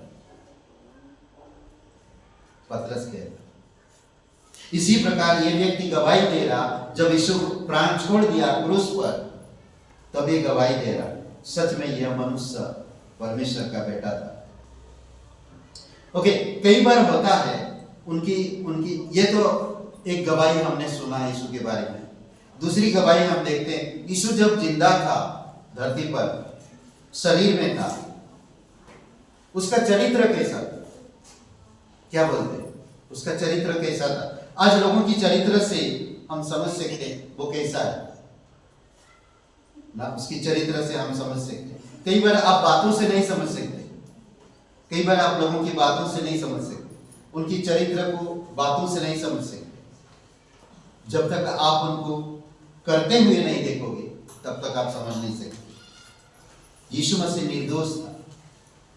पतरस कहता। इसी प्रकार ये व्यक्ति गवाही दे रहा, जब यीशु प्राण छोड़ दिया क्रूस पर, तब ये गवाही दे रहा, सच में यह मनुष्य परमेश्वर का बेटा था। ओके, कई बार होता है उनकी ये तो एक गवाही हमने सुना यीशु के बारे में। दूसरी गवाही हम देखते हैं, यीशु जब जिंदा था, धरती पर शरीर में था, उसका चरित्र कैसा था? क्या बोलते हैं, उसका चरित्र कैसा था। आज लोगों की चरित्र से हम समझ सकते हैं वो कैसा है ना, उसकी चरित्र से हम समझ सकते हैं। कई बार आप बातों से नहीं समझ सकते, कई बार आप लोगों की बातों से नहीं समझ सकते, उनकी चरित्र को बातों से नहीं समझ सकते। जब तक आप उनको करते हुए नहीं देखोगे तब तक आप समझ नहीं सकते। यीशु मसीह निर्दोष था,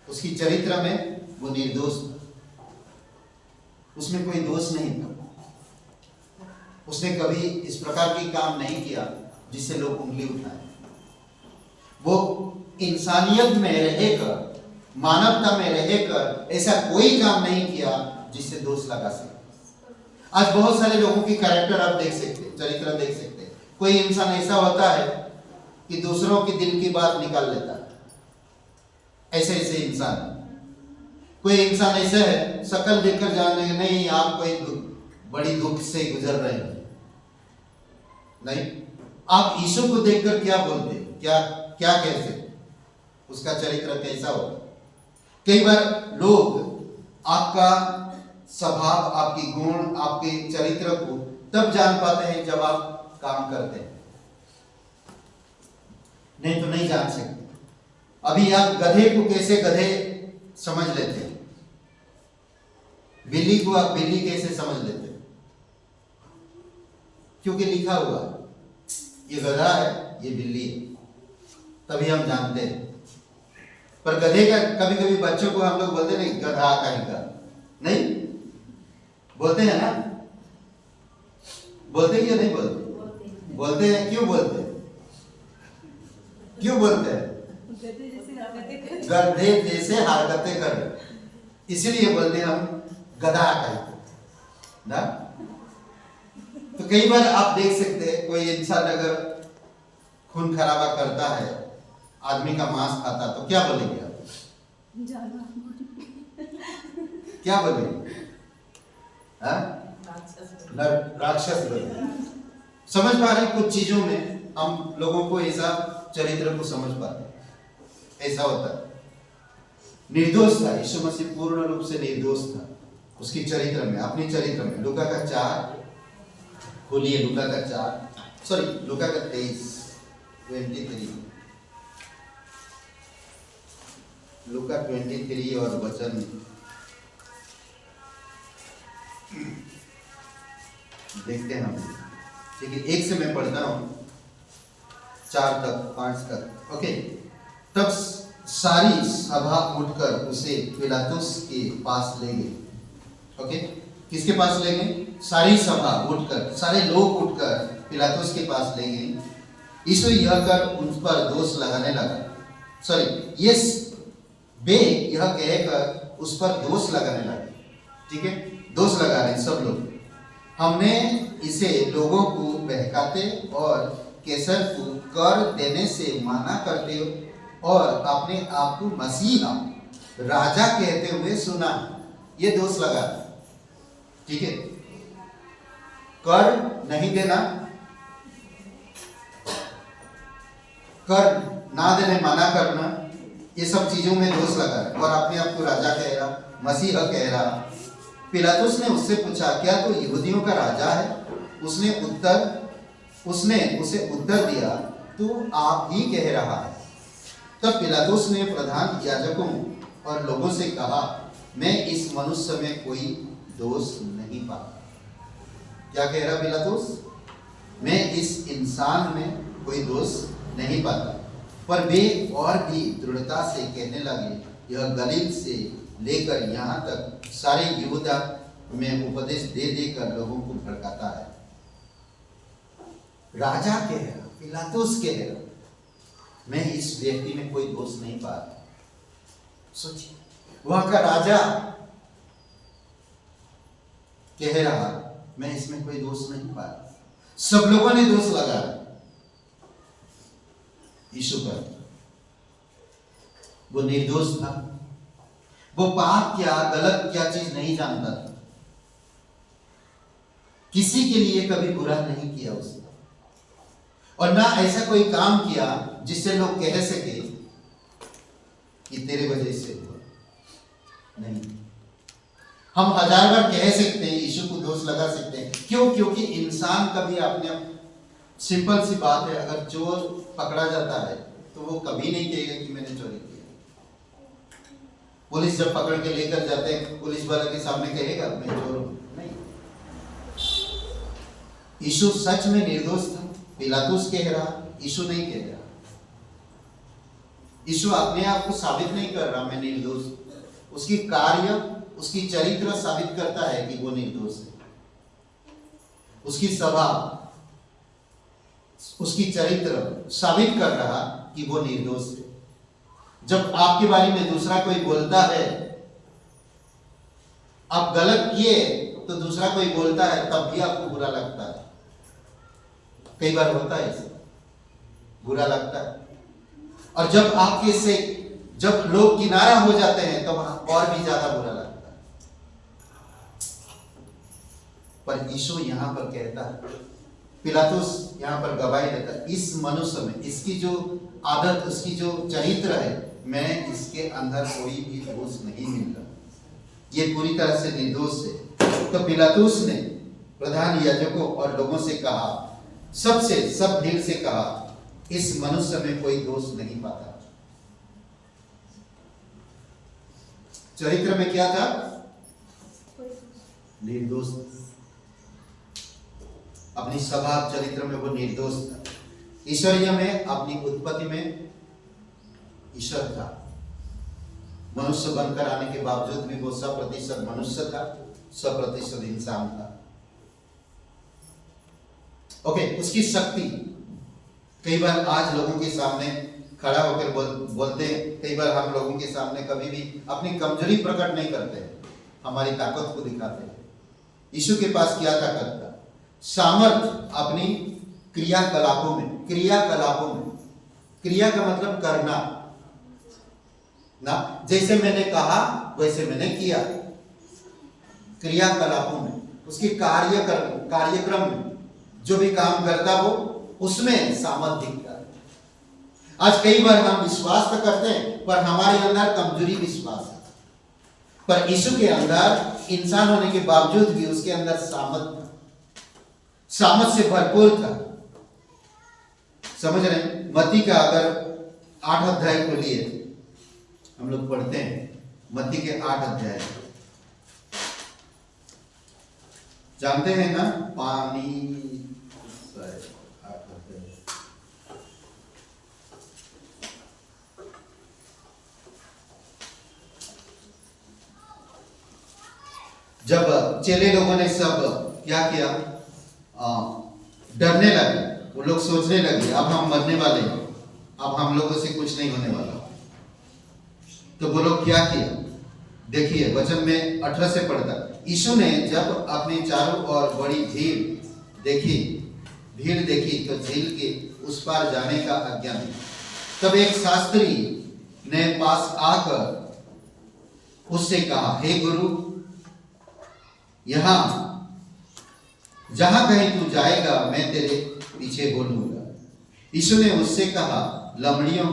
उसकी चरित्र में वो निर्दोष था, उसमें कोई दोष नहीं था। उसने कभी इस प्रकार की काम नहीं किया जिससे लोग उंगली उठाए। वो इंसानियत में रहकर, मानवता में रहकर ऐसा कोई काम नहीं किया जिससे दोष लगा सके। आज बहुत सारे लोगों की कैरेक्टर आप देख सकते हैं, चरित्र देख सकते हैं। कोई इंसान ऐसा होता है कि दूसरों के दिल की बात निकाल लेता है, ऐसे ऐसे इंसान। कोई इंसान ऐसा है, शक्ल देखकर जाने नहीं आप कोई बड़ी दुख से गुजर रहे हैं, नहीं। आप यीशु को देखकर क्या बोलते, क्या क्या कहते, उसका चरित्र कैसा होगा। कई बार लोग आपका स्वभाव, आपकी गुण, आपके चरित्र को तब जान पाते हैं जब आप काम करते हैं, नहीं तो नहीं जान सकते। अभी आप गधे को कैसे गधे समझ लेते हैं, बिल्ली को आप बिल्ली कैसे समझ लेते हैं, क्योंकि लिखा हुआ है ये गधा है, ये बिल्ली है, तभी हम जानते हैं। पर गधे का कभी कभी बच्चों को हम लोग बोलते नहीं, गधा कहीं का नहीं बोलते हैं ना, बोलते हैं या नहीं बोलते, बोलते हैं। क्यों बोलते हैं, क्यों बोलते हैं, गधे जैसे हरकतें कर, इसीलिए बोलते हैं हम गधा कहीं ना। तो कई बार आप देख सकते हैं कोई इंसान अगर खून खराबा करता है, आदमी का मांस खाता, तो क्या बोलेंगे आप, क्या बोलेंगे, राक्षस बोलेंगे। समझ पा रहे हैं, कुछ चीजों में हम लोगों को ऐसा चरित्र को समझ पाते हैं, ऐसा होता है। निर्दोष था यीशु मसीह, पूर्ण रूप से निर्दोष था उसकी चरित्र में, अपनी चरित्र में। लूका का 4 खोलिए, लूका का 4, सॉरी लूका का 23 लूका 23 और वचन देखते हैं हम, ठीक है। 1 से मैं पढ़ता हूं, 4 तक 5 तक, ओके। तब सारी सभा उठकर उसे पिलातुस के पास ले गई, ओके। किसके पास ले गए, सारी सभा उठकर, सारे लोग उठकर पिलातुस के पास ले गए। यीशु यह कर उन पर दोष लगाने लगा, सॉरी यस वे यह कहकर उस पर दोष लगाने लगे, ठीक है। दोष लगा रहे सब लोग, हमने इसे लोगों को बहकाते और कैसर को कर देने से मना करते और अपने आप को मसीहा राजा कहते हुए सुना, ये दोष लगा, ठीक है। कर नहीं देना, कर ना देने मना करना, ये सब चीजों में दोष लगा है और अपने आप को राजा कह रहा, मसीहा कह रहा। पिलातुस ने उससे पूछा, क्या तू यहूदियों का राजा है? उसने उसे उत्तर दिया, तू आप ही कह रहा है। तब पिलातुस ने प्रधान याजकों और लोगों से कहा, मैं इस मनुष्य में कोई दोष नहीं पाता। क्या कह रहा पिलातुस? मैं इस इंसान में कोई दोष नहीं पाता। पर वे और भी दृढ़ता से कहने लगे, यह गलील से लेकर यहाँ तक सारे यहूदा में उपदेश दे देकर लोगों को भड़काता है। राजा कह रहा, पिलातुस कह रहा, मैं इस व्यक्ति में कोई दोष नहीं पाता। सोचिए, वहां का राजा कह रहा, मैं इसमें कोई दोष नहीं पाता। सब लोगों ने दोष लगाया यीशु पर। वो निर्दोष था, वो पाप क्या गलत क्या चीज नहीं जानता था, किसी के लिए कभी बुरा नहीं किया उसने, और ना ऐसा कोई काम किया जिससे लोग कह सके कि तेरे वजह से हुआ, नहीं। हम हजार बार कह सकते हैं, यीशु को दोष लगा सकते हैं। क्यों? क्योंकि इंसान कभी अपने, सिंपल सी बात है, अगर चोर पकड़ा जाता है तो वो कभी नहीं कहेगा कि मैंने चोरी किया। पुलिस जब पकड़ के लेकर जाते हैं, पुलिस वाले के सामने कहेगा मैं चोर हूं? नहीं। यीशु सच में निर्दोष था, पिलातुस कह रहा, यीशु नहीं कह रहा। यीशु अपने आप को साबित नहीं कर रहा मैं निर्दोष। उसकी कार्य, उसकी चरित्र साबित करता है कि वो निर्दोष है। उसकी स्वभाव, उसकी चरित्र साबित कर रहा कि वो निर्दोष है। जब आपके बारे में दूसरा कोई बोलता है, आप गलत किए तो दूसरा कोई बोलता है, तब भी आपको बुरा लगता है। कई बार होता है ऐसा, बुरा लगता है। और जब आपके से जब लोग किनारा हो जाते हैं तब और भी ज्यादा बुरा लगता है। पर यीशु यहां पर कहता है, पिलातुस यहां पर गवाही देता है, इस मनुष्य में, इसकी जो आदत, उसकी जो चरित्र है, मैं इसके अंदर कोई भी दोष नहीं मिल रहा, ये पूरी तरह से निर्दोष है। तो पिलातुस ने प्रधान याजकों और लोगों से कहा, सब भीड़ से कहा, इस मनुष्य में कोई दोष नहीं पाता। चरित्र में क्या था? निर्दोष। अपनी स्वभाव चरित्र में वो निर्दोष था। ईश्वरीय में, अपनी उत्पत्ति में ईश्वर था। मनुष्य बनकर आने के बावजूद भी वो 100% मनुष्य था, 100% इंसान था। ओके, उसकी शक्ति, कई बार आज लोगों के सामने खड़ा होकर बोलते हैं, कई बार हम लोगों के सामने कभी भी अपनी कमजोरी प्रकट नहीं करते, हमारी ताकत को दिखाते हैं। यीशु के पास क्या ताकत था? सामर्थ अपनी क्रियाकलापों में। क्रिया का मतलब करना ना, जैसे मैंने कहा वैसे मैंने किया। क्रियाकलापों में, उसके कार्यक्रम में जो भी काम करता वो, उसमें सामर्थ दिखता है। आज कई बार हम विश्वास तो करते हैं पर हमारे अंदर कमजोरी विश्वास है। पर यीशु के अंदर इंसान होने के बावजूद भी उसके अंदर सामर्थ से भरपूर था। समझ रहे? मत्ती का अगर 8 अध्याय को लिए हम लोग पढ़ते हैं, मत्ती के 8 अध्याय जानते हैं ना, पानी 8 अध्याय। जब चेले लोगों ने सब क्या किया, डरने लगे, वो लोग सोचने लगे अब हम मरने वाले हैं, अब हम लोगों से कुछ नहीं होने वाला। तो वो लोग क्या किया? देखिए वचन में 18 से पढ़ता, यीशु ने जब अपने चारों ओर बड़ी भीड़ देखी तो झील के उस पार जाने का आज्ञा दी। तब एक शास्त्री ने पास आकर उससे कहा, हे गुरु, यहाँ जहां कहीं तू जाएगा मैं तेरे पीछे बोलूंगा। यीशु ने उससे कहा, लमड़ियों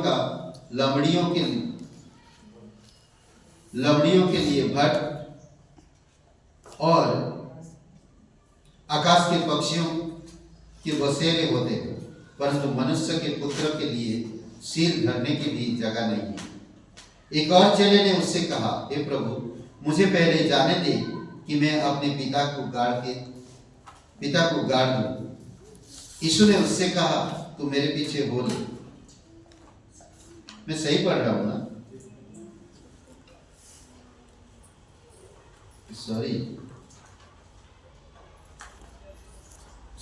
के लिए भट और आकाश के पक्षियों के बसेरे होते हैं, परंतु मनुष्य के पुत्र के लिए सिर धरने की भी जगह नहीं है। एक और चेले ने उससे कहा, हे प्रभु, मुझे पहले जाने दे कि मैं अपने पिता को गाड़ दूं। यीशु ने उससे कहा, तू मेरे पीछे बोल। मैं सही पढ़ रहा हूं ना? सॉरी,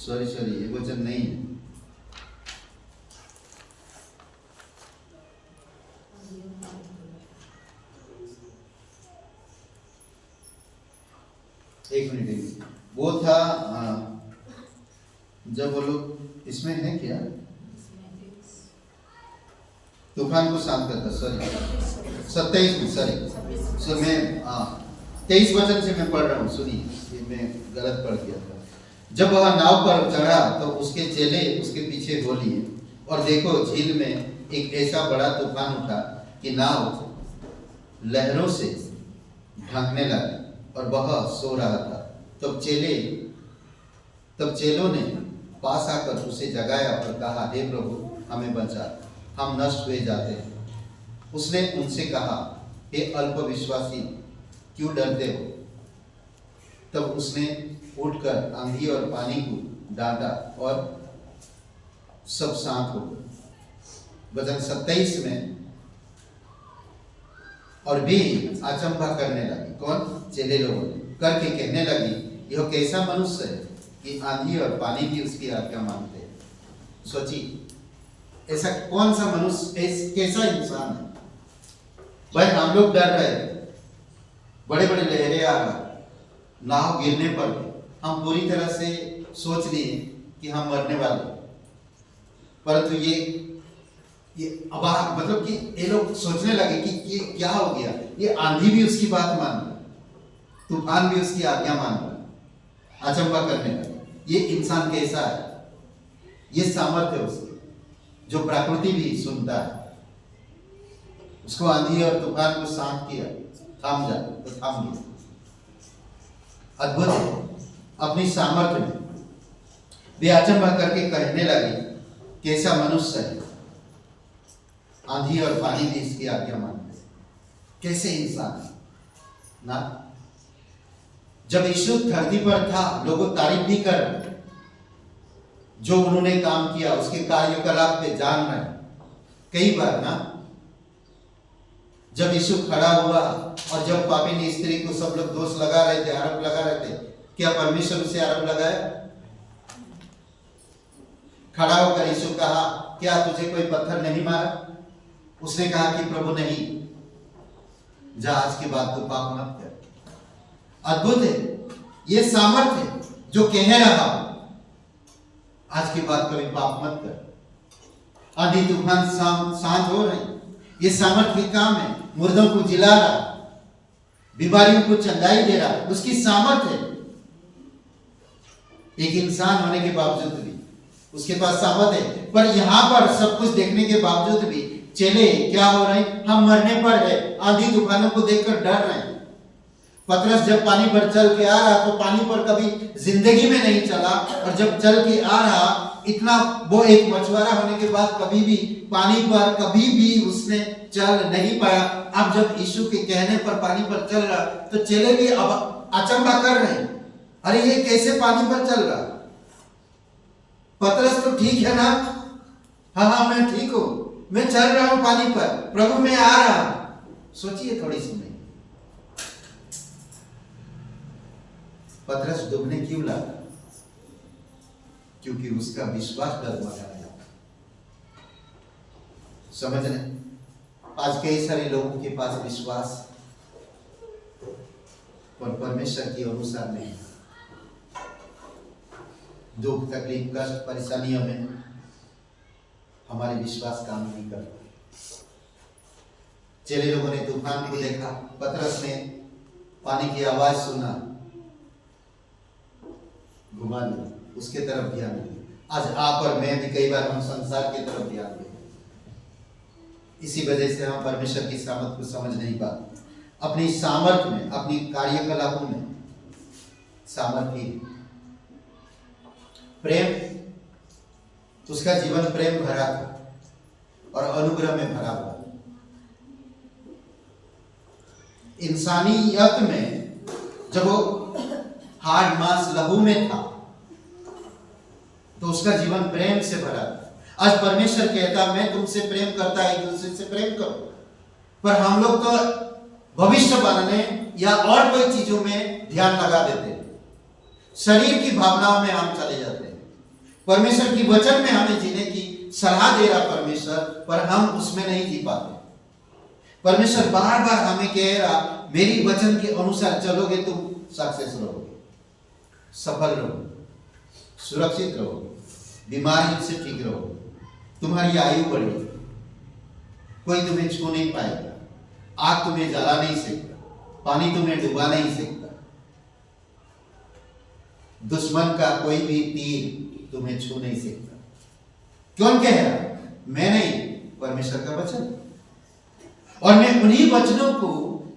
ये वचन नहीं है। एक मिनट, वो था जब वो लोग, इसमें है क्या, तूफान को शांत करता, सॉरी 27 में, सॉरी मैं 23 वचन से मैं पढ़ रहा हूँ, सुनिए, ये मैं गलत पढ़ दिया था। जब वह नाव पर चढ़ा तो उसके चेले उसके पीछे हो लिए, और देखो झील में एक ऐसा बड़ा तूफान उठा कि नाव लहरों से ढकने लगा। और वह सो रहा था। तब चेलों ने पास आकर उसे जगाया और कहा, हे प्रभु, हमें बचा, हम नष्ट हुए जाते हैं। उसने उनसे कहा, हे अल्प विश्वासी, क्यों डरते हो? तब उसने उठकर आंधी और पानी को डांटा और सब शांत हो गए। वचन 27 में, और भी अचंभा करने लगी। कौन? चेले लोगों ने करके कहने लगी, यह कैसा मनुष्य है कि आंधी और पानी भी उसकी आज्ञा मानते हैं। सोचिए, ऐसा कौन सा मनुष्य, कैसा इंसान है? भाई हम लोग डर रहे थे, बड़े बड़े लहरें आ रहा, नाव गिरने पर हम पूरी तरह से सोच लिए कि हम मरने वाले, परंतु ये अब मतलब कि ये लोग सोचने लगे कि ये क्या हो गया, ये आंधी भी उसकी बात मान रहा, तूफान भी उसकी आज्ञा मान रहा, अचंभा करने लगे। ये इंसान कैसा है? ये सामर्थ्य उसकी, जो प्रकृति भी सुनता है। उसको आंधी और तूफान को शांत किया, थाम जा तो थाम गया। अद्भुत है। अपनी सामर्थ्य में वे अचंभा करके कहने लगे, कैसा मनुष्य है, आंधी और पानी भी इसकी आज्ञा मानते हैं। कैसे इंसान है ना। जब यीशु धरती पर था, लोगों तारीफ भी कर रहे, जो उन्होंने काम किया, उसके कार्यकलाप पे जान रहे। कई बार ना, जब यीशु खड़ा हुआ और जब पापिनी स्त्री को सब लोग दोष लगा रहे थे, आरोप लगा रहे थे, क्या परमेश्वर उसे आरोप लगाया? खड़ा होकर यीशु कहा, क्या तुझे कोई पत्थर नहीं मारा? उसने कहा कि प्रभु नहीं, जा आज के बाद तो पाप मत कर। अद्भुत है। ये सामर्थ्य है जो कह रहा, आज के बाद कभी पाप मत कर। आंधी तूफान शांत हो रहे, ये सामर्थ्य के काम है। मुर्दों को जिला रहा, बीमारियों को चंगाई दे रहा, उसकी सामर्थ्य है। एक इंसान होने के बावजूद भी उसके पास सामर्थ्य है। पर यहां पर सब कुछ देखने के बावजूद भी चेले क्या हो रहे हैं? हम मरने पर है, आंधी तूफानों को देखकर डर रहे हैं। पतरस जब पानी पर चल के आ रहा, तो पानी पर कभी जिंदगी में नहीं चला, और जब चल के आ रहा, इतना वो एक मछुआरा होने के बाद कभी भी पानी पर कभी भी उसने चल नहीं पाया। अब जब यीशु के कहने पर पानी पर चल रहा, तो चेले भी अब अचंभा कर रहे हैं, अरे ये कैसे पानी पर चल रहा? पतरस तो ठीक है ना, हाँ मैं ठीक हूं, मैं चल रहा हूं पानी पर, प्रभु मैं आ रहा हूं। सोचिए थोड़ी सी, पतरस डूबने क्यों लगा? क्योंकि उसका विश्वास डगमगाया। समझ रहे? आज कई सारे लोगों के पास विश्वास, पर परमेश्वर के अनुसार नहीं। दुख, तकलीफ, कष्ट, परेशानियों में हमारे विश्वास काम नहीं करता। चेले लोगों ने तूफान को देखा, पतरस ने पानी की आवाज सुना, घुमा लिया, उसके तरफ ध्यान दिया। आज आप और मैं भी कई बार हम संसार की तरफ ध्यान दें, इसी वजह से हम परमेश्वर की सामर्थ को समझ नहीं पाते। अपनी सामर्थ्य में, अपनी कार्यकलापों में सामर्थ्य, प्रेम, उसका जीवन प्रेम भरा था और अनुग्रह में भरा हुआ। इंसानियत में जब वो हाड़ मांस लहू में था, तो उसका जीवन प्रेम से भरा था। आज परमेश्वर कहता, मैं तुमसे प्रेम करता है, एक दूसरे से प्रेम करो। पर हम लोग तो भविष्य बनाने या और कोई चीजों में ध्यान लगा देते हैं, शरीर की भावनाओं में हम चले जाते हैं। परमेश्वर की वचन में हमें जीने की सलाह दे रहा परमेश्वर, पर हम उसमें नहीं जी पाते। परमेश्वर बार बार हमें कह रहा, मेरी वचन के अनुसार चलोगे तुम सक्सेस रहोगे, सफल रहोगे, सुरक्षित रहोगे, बीमारियों से ठीक रहोगे, तुम्हारी आयु बढ़ेगी, कोई तुम्हें छू नहीं पाएगा, आग तुम्हें जला नहीं सकता, पानी तुम्हें डुबा नहीं सकता, दुश्मन का कोई भी तीर तुम्हें छू नहीं सकता। कौन कह रहा? मैं नहीं, परमेश्वर का वचन। और मैं उन्हीं वचनों को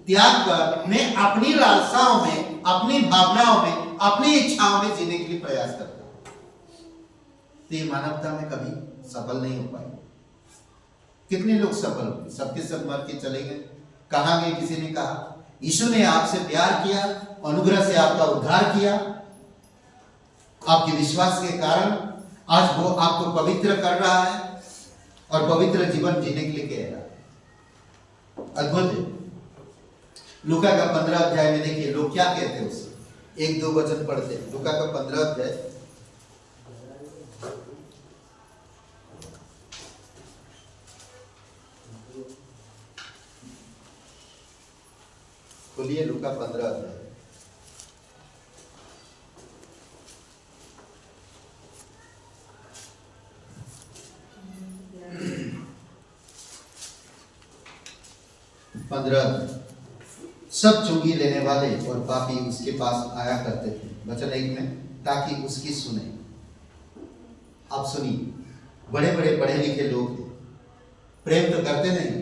त्याग कर मैं अपनी लालसाओं में, अपनी भावनाओं में, अपनी इच्छाओं में जीने के लिए प्रयास करता हूं, तो ये मानवता में कभी सफल नहीं हो पाए। कितने लोग सफल हुए? सबके सब मर के चले गए। कहां गए? किसी ने कहा यीशु ने आपसे प्यार किया, अनुग्रह से आपका उद्धार किया, आपके विश्वास के कारण आज वो आपको पवित्र कर रहा है और पवित्र जीवन जीने के लिए कह रहा है। अद्भुत है। लूका का 15 अध्याय में देखिए लोग क्या कहते हैं उसे, 1-2 वचन पढ़ते हैं। लूका का 15 अध्याय खोलिए, लूका 15 अध्याय। सब चुंगी लेने वाले और पापी उसके पास आया करते थे, वचन 1 में, ताकि उसकी सुने। आप सुनिए, बड़े बड़े पढ़े लिखे लोग थे, प्रेम तो करते नहीं,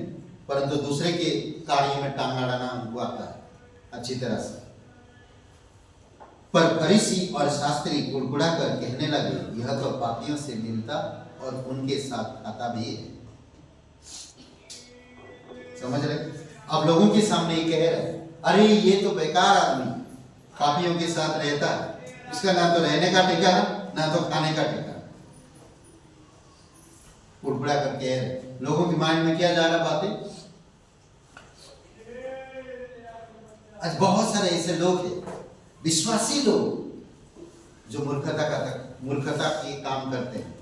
परंतु दूसरे के कार्य में टांग अड़ाना उनको आता है अच्छी तरह से। पर फरीसी और शास्त्री गुड़गुड़ा कर कहने लगे, यह तो पापियों से मिलता और उनके साथ खाता भी है। समझ रहे? अब लोगों के सामने ये कह रहे हैं, अरे ये तो बेकार आदमी पापियों के साथ रहता है, उसका ना तो रहने का ठिकाना ना तो खाने का ठिकाना। गुड़गुड़ा कर कह रहे। लोगों के माइंड में क्या जा रहा बातें? आज बहुत सारे ऐसे लोग हैं, विश्वासी लोग, जो मूर्खता के काम करते हैं।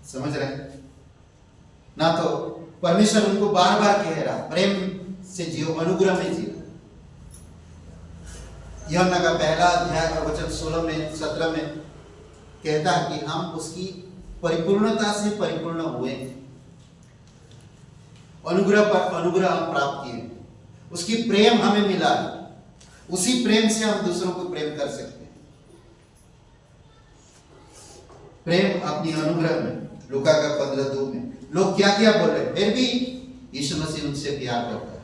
समझ रहे? ना तो परमेश्वर उनको बार बार कह रहा प्रेम से जियो, अनुग्रह में जियो। यूहन्ना का 1 अध्याय और वचन 16 में 17 में कहता है कि हम उसकी परिपूर्णता से परिपूर्ण हुए, अनुग्रह पर अनुग्रह हम प्राप्त किए, उसकी प्रेम हमें मिला, उसी प्रेम से हम दूसरों को प्रेम कर सकते हैं। प्रेम अपनी अनुग्रह में। लूका का 15:2 में लोग क्या क्या बोल रहे, फिर भी यीशु मसीह उनसे प्यार करता है,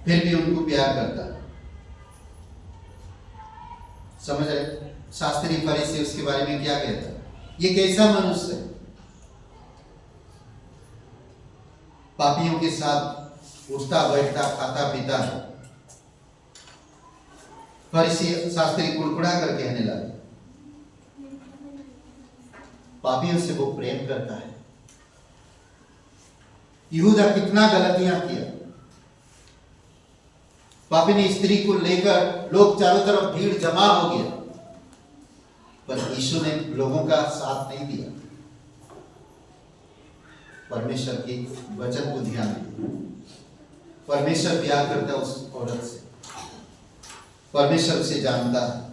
फिर भी उनको प्यार करता है। समझ रहे? शास्त्री फरीसी उसके बारे में क्या कहता है, ये कैसा मनुष्य है, पापियों के साथ उठता बैठता खाता पीता है। फरीसी शास्त्री कुड़कुड़ा कर कहने लगे, पापियों से वो प्रेम करता है। यहूदा कितना गलतियां किया, पापिनी स्त्री को लेकर लोग चारों तरफ भीड़ जमा हो गया, पर यीशु ने लोगों का साथ नहीं दिया। परमेश्वर के वचन को ध्यान दिया। परमेश्वर प्यार करता है उस औरत से, परमेश्वर से जानता है।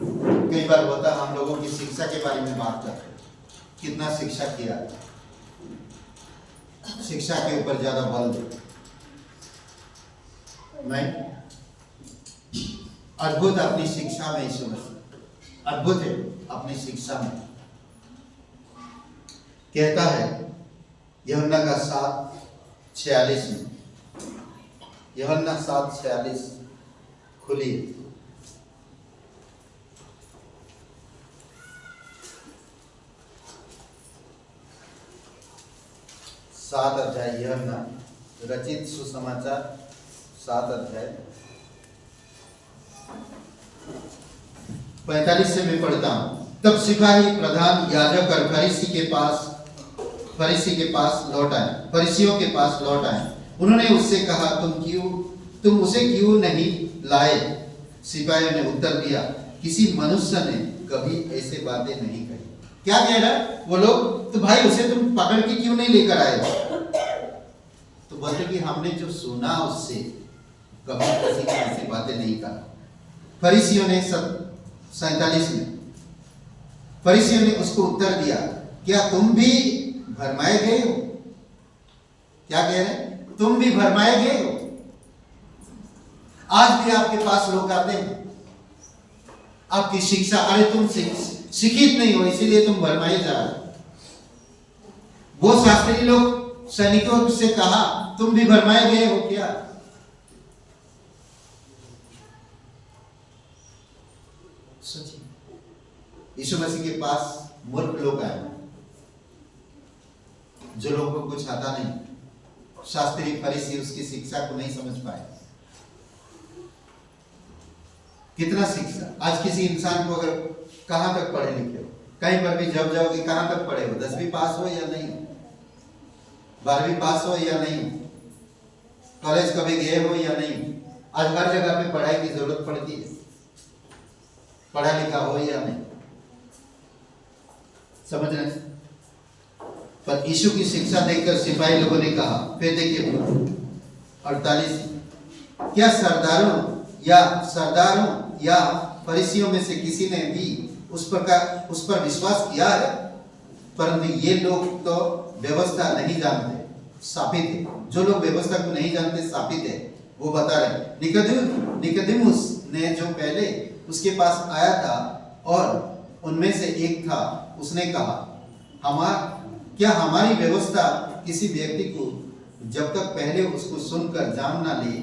कई बार होता हम लोगों की शिक्षा के बारे में बात करते हैं, कितना शिक्षा किया, शिक्षा के ऊपर ज्यादा बल दे नहीं। अद्भुत अपनी शिक्षा में यीशु मसीह अद्भुत है अपनी शिक्षा में। कहता है यूहन्ना का 7:46 में, यूहन्ना 7:46 खुलिए। सात अध्याय यूहन्ना रचित सुसमाचार 7 अध्याय 45 से मैं पढ़ता हूं। तब सिपाही प्रधान याजक और फरीसियों के पास लौट आए। उन्होंने उससे कहा, तुम उसे क्यों नहीं लाए? सिपाहियों ने उत्तर दिया, किसी मनुष्य ने कभी ऐसे बातें नहीं कही। क्या कह रहा है वो लोग? तो भाई उसे तुम पकड़ के क्यों नहीं लेकर आए? तो बोलते कि हमने जो सुना उससे कभी किसी ने ऐसी बातें नहीं कहा। फरीसियों ने 47 में फरीसियों ने उसको उत्तर दिया, क्या तुम भी भरमाए गए हो? क्या कह रहे? तुम भी भरमाए गए हो। आज भी आपके पास लोग आते हैं, आपकी शिक्षा, अरे तुम शिक्षित नहीं हो, इसीलिए तुम भरमाए जा रहे हो। वो शास्त्री लोग सैनिकों से कहा, तुम भी भरमाए गए हो क्या? सोचिए, यीशु मसीह के पास मूर्ख लोग आए, जो लोगों को कुछ आता नहीं, शास्त्री फरीसी उसकी शिक्षा को नहीं समझ पाए। कितना शिक्षा, आज किसी इंसान को अगर कहां तक पढ़े लिखे हो, कहीं पर भी जब जाओगे कहां तक पढ़े हो, 10वीं पास हो या नहीं, 12वीं पास हो या नहीं, कॉलेज कभी गए हो या नहीं, आज हर जगह पे पढ़ाई की जरूरत पड़ती है, पढ़ा लिखा हो या नहीं, समझ रहे हैं? पर यीशु की शिक्षा देखकर सिपाही लोगों ने कहा, फिर देखिए 48, क्या सरदारों या फरीसियों में से किसी ने भी उस पर विश्वास किया है? परंतु ये लोग तो व्यवस्था नहीं जानते, सापित है। जो लोग व्यवस्था को नहीं जानते, सापित है। वो बता रहे, निकोदेमुस ने जो पहले उसके पास आया था और उनमें से एक था, उसने कहा, क्या हमारी व्यवस्था किसी व्यक्ति को जब तक पहले उसको सुनकर जान ना ले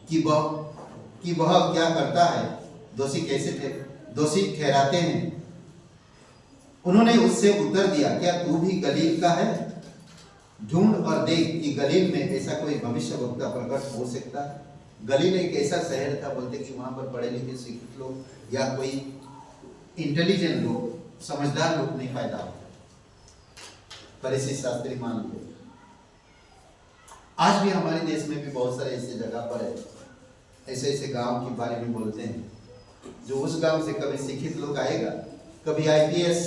कि वह क्या करता है, दोषी ठहराते हैं? उन्होंने उससे उत्तर दिया, क्या तू भी गलील का है? ढूंढ और देख कि गलील में ऐसा कोई भविष्यवक्ता प्रकट हो सकता है। गलील एक ऐसा शहर था, बोलते कि वहां पर पढ़े लिखे शिक्षित लोग या कोई इंटेलिजेंट लोग, समझदार लोग नहीं पैदा होते, फरीसी शास्त्री मान लो। आज भी हमारे देश में भी बहुत सारे ऐसे जगह पर है, ऐसे गांव के बारे में बोलते हैं, जो उस गांव से कभी शिक्षित लोग आएगा, कभी आईपीएस,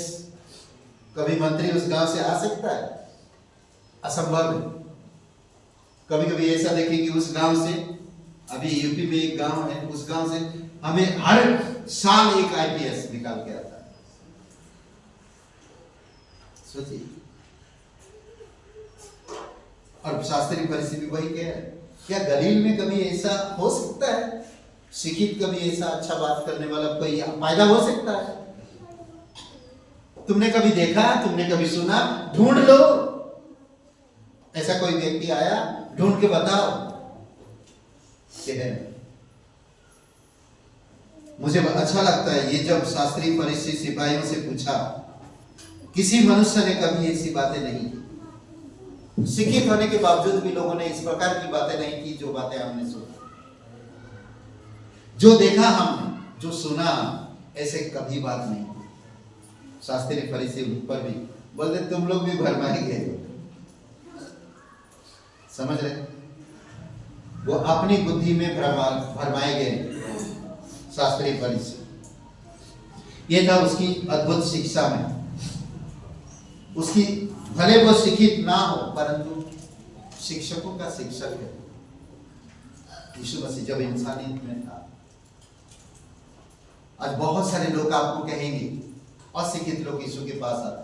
कभी मंत्री उस गांव से आ सकता है? असंभव है। कभी कभी ऐसा देखें कि उस गांव से, अभी यूपी में एक गांव है, उस गांव से हमें हर साल एक आईपीएस निकाल के आता है। सोचिए, और शास्त्री फरीसी भी वही कह रहे हैं, क्या गलील में कभी ऐसा हो सकता है? शिक्षित कभी ऐसा अच्छा बात करने वाला कोई पैदा हो सकता है? तुमने कभी देखा, तुमने कभी सुना? ढूंढ लो, ऐसा कोई व्यक्ति आया, ढूंढ के बताओ। मुझे अच्छा लगता है ये, जब शास्त्री फरीसी सिपाहियों से पूछा, किसी मनुष्य ने कभी ऐसी बातें नहीं की। शिक्षित होने के बावजूद भी लोगों ने इस प्रकार की बातें नहीं की जो बातें हमने सुनी, जो देखा हमने, जो सुना, ऐसे कभी बात नहीं की। शास्त्री फरीसी ऊपर भी बोलते, तुम लोग भी भरमाए गए। समझ रहे? वो अपनी बुद्धि में भरमाए गए शास्त्री फरीसी। ये था उसकी अद्भुत शिक्षा में। उसकी, भले वो शिक्षित ना हो, परंतु शिक्षकों का शिक्षक है। यीशु मसीह जब इंसानियत में था, आज बहुत सारे लोग आपको कहेंगे, अशिक्षित लोग यीशु के पास आते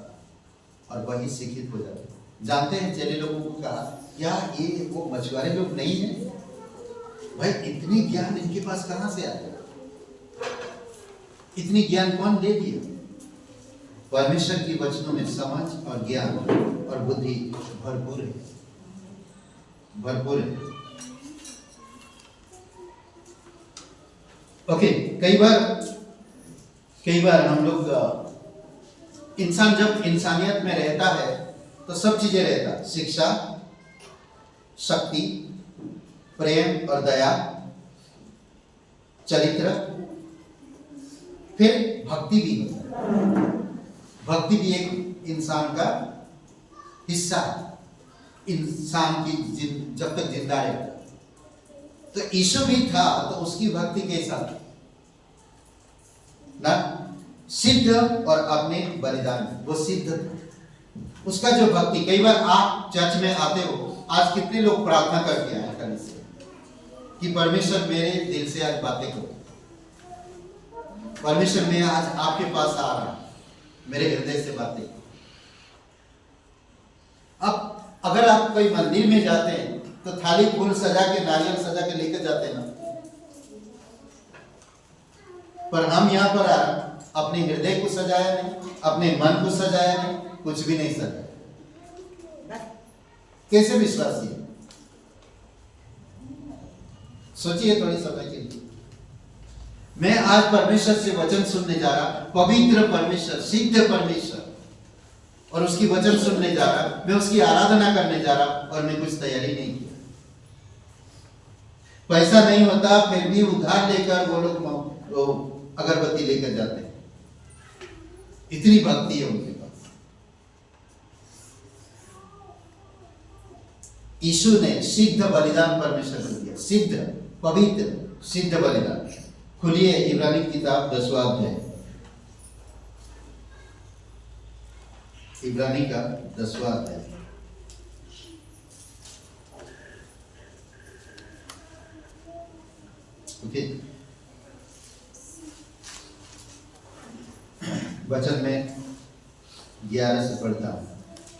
और वही शिक्षित हो जाते। जानते हैं, चेले लोगों को कहा, क्या ये वो मछुआरे लोग नहीं है? भाई इतनी ज्ञान इनके पास कहां से आया? इतनी ज्ञान कौन दे दिया? परमेश्वर की वचनों में समझ और ज्ञान और बुद्धि भरपूर है, भरपूर है। ओके, कई बार हम लोग, इंसान जब इंसानियत में रहता है तो सब चीजें रहता, शिक्षा, शक्ति, प्रेम और दया, चरित्र, फिर भक्ति भी होता है। भक्ति भी एक इंसान का हिस्सा है, इंसान की जब तक जिंदा रहता। तो यीशु भी था, तो उसकी भक्ति कैसा थी ना? सिद्ध और अपने बलिदान, वो सिद्ध था उसका जो भक्ति। कई बार आप चर्च में आते हो, आज कितने लोग प्रार्थना करके आए कल से कि परमेश्वर मेरे दिल से आज बातें करो, परमेश्वर मैं आज आपके पास आ रहा हूं, मेरे हृदय से बातें। अब अगर आप कोई मंदिर में जाते हैं तो थाली फूल सजा के, नारियल सजा के लेकर जाते हैं ना, पर हम यहां पर अपने हृदय को सजाया नहीं, अपने मन को सजाया नहीं, कुछ भी नहीं सजाया। कैसे विश्वासी है? सोचिए थोड़ी समय के लिए। मैं आज परमेश्वर से वचन सुनने जा रहा, पवित्र परमेश्वर, सिद्ध परमेश्वर, और उसकी वचन सुनने जा रहा, मैं उसकी आराधना करने जा रहा, और मैं कुछ तैयारी नहीं किया। पैसा नहीं होता फिर भी उधार लेकर वो लोग अगरबत्ती लेकर जाते हैं। इतनी भक्ति है उनके पास। यीशु ने सिद्ध बलिदान परमेश्वर को दिया, सिद्ध, पवित्र, सिद्ध बलिदान। खुलिए इब्रानी किताब 10वां अध्याय, इब्रानी का 10वां अध्याय। ओके, वचन में 11 से पढ़ता हूं।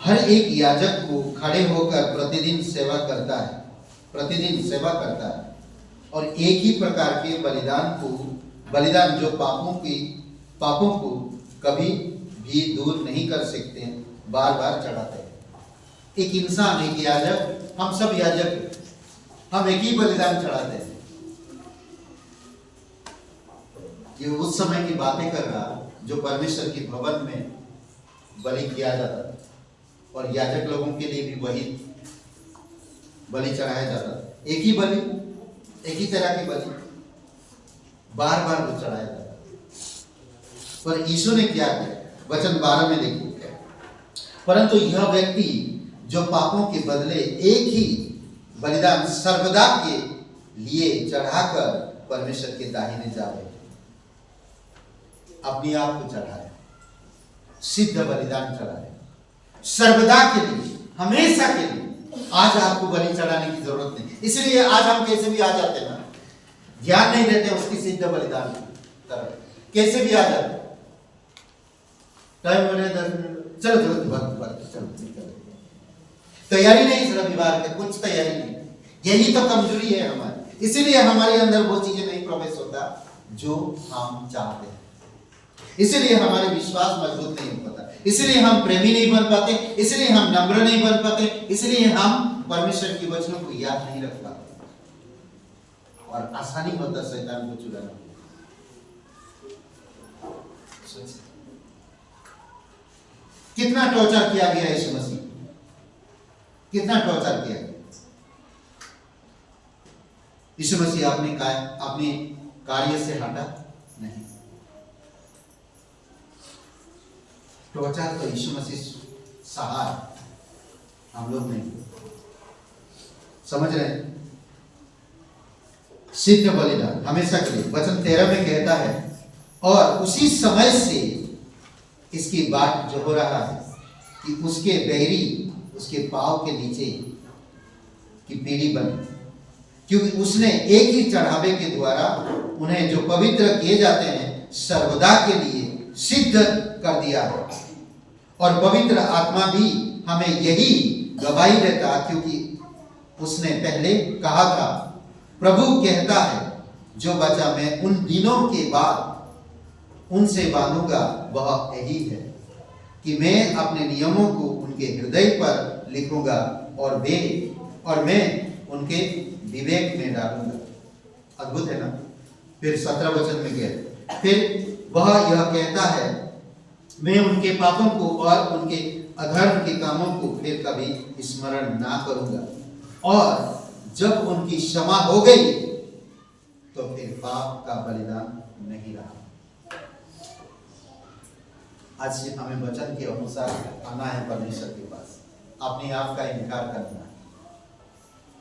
हर एक याजक को खड़े होकर प्रतिदिन सेवा करता है, प्रतिदिन सेवा करता है, और एक ही प्रकार के बलिदान जो पापों को कभी भी दूर नहीं कर सकते, बार बार चढ़ाते हैं। एक इंसान, एक याजक, हम सब याजक, हम एक ही बलिदान चढ़ाते हैं। ये उस समय की बातें कर रहा जो परमेश्वर के भवन में बलि किया जाता था, और याजक लोगों के लिए भी वही बलि चढ़ाया जाता था। एक ही बलि, एक ही तरह की बलि, बार बार वो चढ़ाया जाता। पर यीशु ने क्या किया? वचन 12 में देखिए, परंतु यह व्यक्ति जो पापों के बदले एक ही बलिदान सर्वदा के लिए चढ़ाकर परमेश्वर के दाहिने जावे, अपने आप को चढ़ाए, सिद्ध बलिदान चढ़ाए, सर्वदा के लिए, हमेशा के लिए। आज आपको बलि चढ़ाने की जरूरत नहीं, इसलिए आज हम कैसे भी आ जाते हैं ना, ध्यान नहीं देते उसकी सिद्ध बलिदान की तरफ, कैसे भी आ जाते। टाइम हो रहा है 10 मिनट, चलो चलो, तैयारी नहीं इस रविवार के, कुछ तैयारी नहीं। यही तो कमजोरी है हमारी, इसीलिए हमारे अंदर वो चीजें नहीं प्रवेश होता जो हम चाहते हैं, इसीलिए हमारे विश्वास मजबूत नहीं हो पाता, इसलिए हम प्रेमी नहीं बन पाते, इसलिए हम नम्र नहीं बन पाते, इसलिए हम परमेश्वर की वचनों को याद नहीं रख पाते, और आसानी होता शैतान को चुराना। कितना टॉर्चर किया गया यीशु मसीह, कितना टॉर्चर किया गया यीशु मसीह। अपने कार्य से हटा नहीं, टॉर्चर तो यीशु मसीह सहा, हम लोग नहीं। समझ रहे हैं? सिद्ध बलिदान हमेशा के लिए। वचन 13 में कहता है, और उसी समय से इसकी बात जो हो रहा है कि उसके बैरी उसके पांव के नीचे की पीढ़ी बनी, क्योंकि उसने एक ही चढ़ावे के द्वारा उन्हें जो पवित्र किए जाते हैं सर्वदा के लिए सिद्ध कर दिया है। और पवित्र आत्मा भी हमें यही गवाही देता, क्योंकि उसने पहले कहा था, प्रभु कहता है, जो बचा मैं उन दिनों के बाद उनसे बांधूंगा वह यही है कि मैं अपने नियमों को उनके हृदय पर लिखूंगा, और मैं उनके विवेक में डालूंगा। अद्भुत है ना? फिर 17 वचन में गया, फिर वह यह कहता है, मैं उनके पापों को और उनके अधर्म के कामों को फिर कभी स्मरण ना करूंगा, और जब उनकी क्षमा हो गई तो फिर पाप का बलिदान नहीं रहा। आज हमें वचन के अनुसार आना है परमेश्वर के पास, अपने आप का इनकार करना है,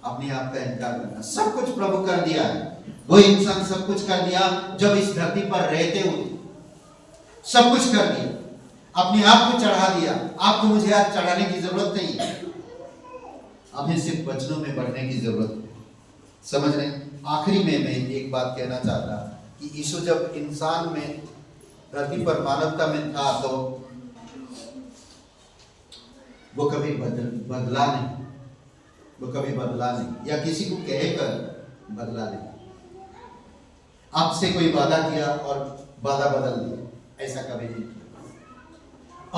अपने आप का इनकार करना। सब कुछ प्रभु कर दिया है, वो इंसान सब कुछ कर दिया जब इस धरती पर रहते हुए, सब कुछ कर दिया, अपने आप को चढ़ा दिया। आपको मुझे आज चढ़ाने की जरूरत नहीं है, हमें सिर्फ वचनों में बढ़ने की जरूरत है। समझ रहे? आखिरी में मैं एक बात कहना चाहता कि यीशु जब इंसान में, धरती पर मानवता में था, तो वो कभी बदला नहीं, वो कभी बदला नहीं, या किसी को कहकर बदला नहीं। आपसे कोई वादा किया और वादा बदल दिया, ऐसा कभी नहीं किया।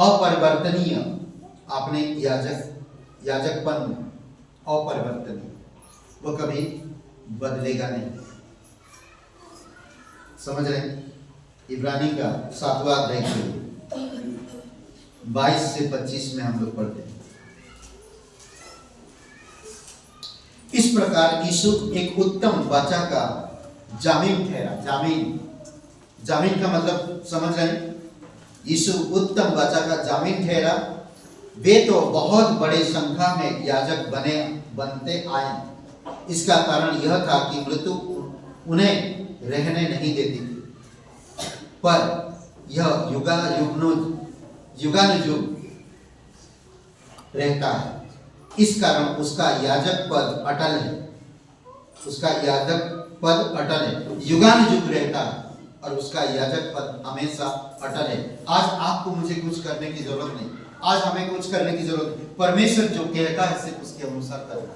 अपरिवर्तनीय, आपने याजकपन में अपरिवर्तनीय, वो कभी बदलेगा नहीं। समझ रहे हैं? इब्रानी का 7वां अध्याय 22 से 25 में हम लोग पढ़ते हैं। इस प्रकार यीशु एक उत्तम वाचा का जामीन ठहरा। जामीन का मतलब समझ रहे हैं? यीशु उत्तम वाचा का जामीन ठहरा। वे तो बहुत बड़े संख्या में याजक बनते आए। इसका कारण यह था कि मृत्यु उन्हें रहने नहीं देती थी, पर यह युगानुयुग रहता है। इस कारण उसका याजक पद अटल है। उसका याजक पद अटल है, युगानुयुग रहता है, और उसका याजक पद हमेशा अटल है। आज आपको मुझे कुछ करने की जरूरत नहीं, आज हमें कुछ करने की जरूरत नहीं। परमेश्वर जो कहता है सिर्फ उसके अनुसार करना।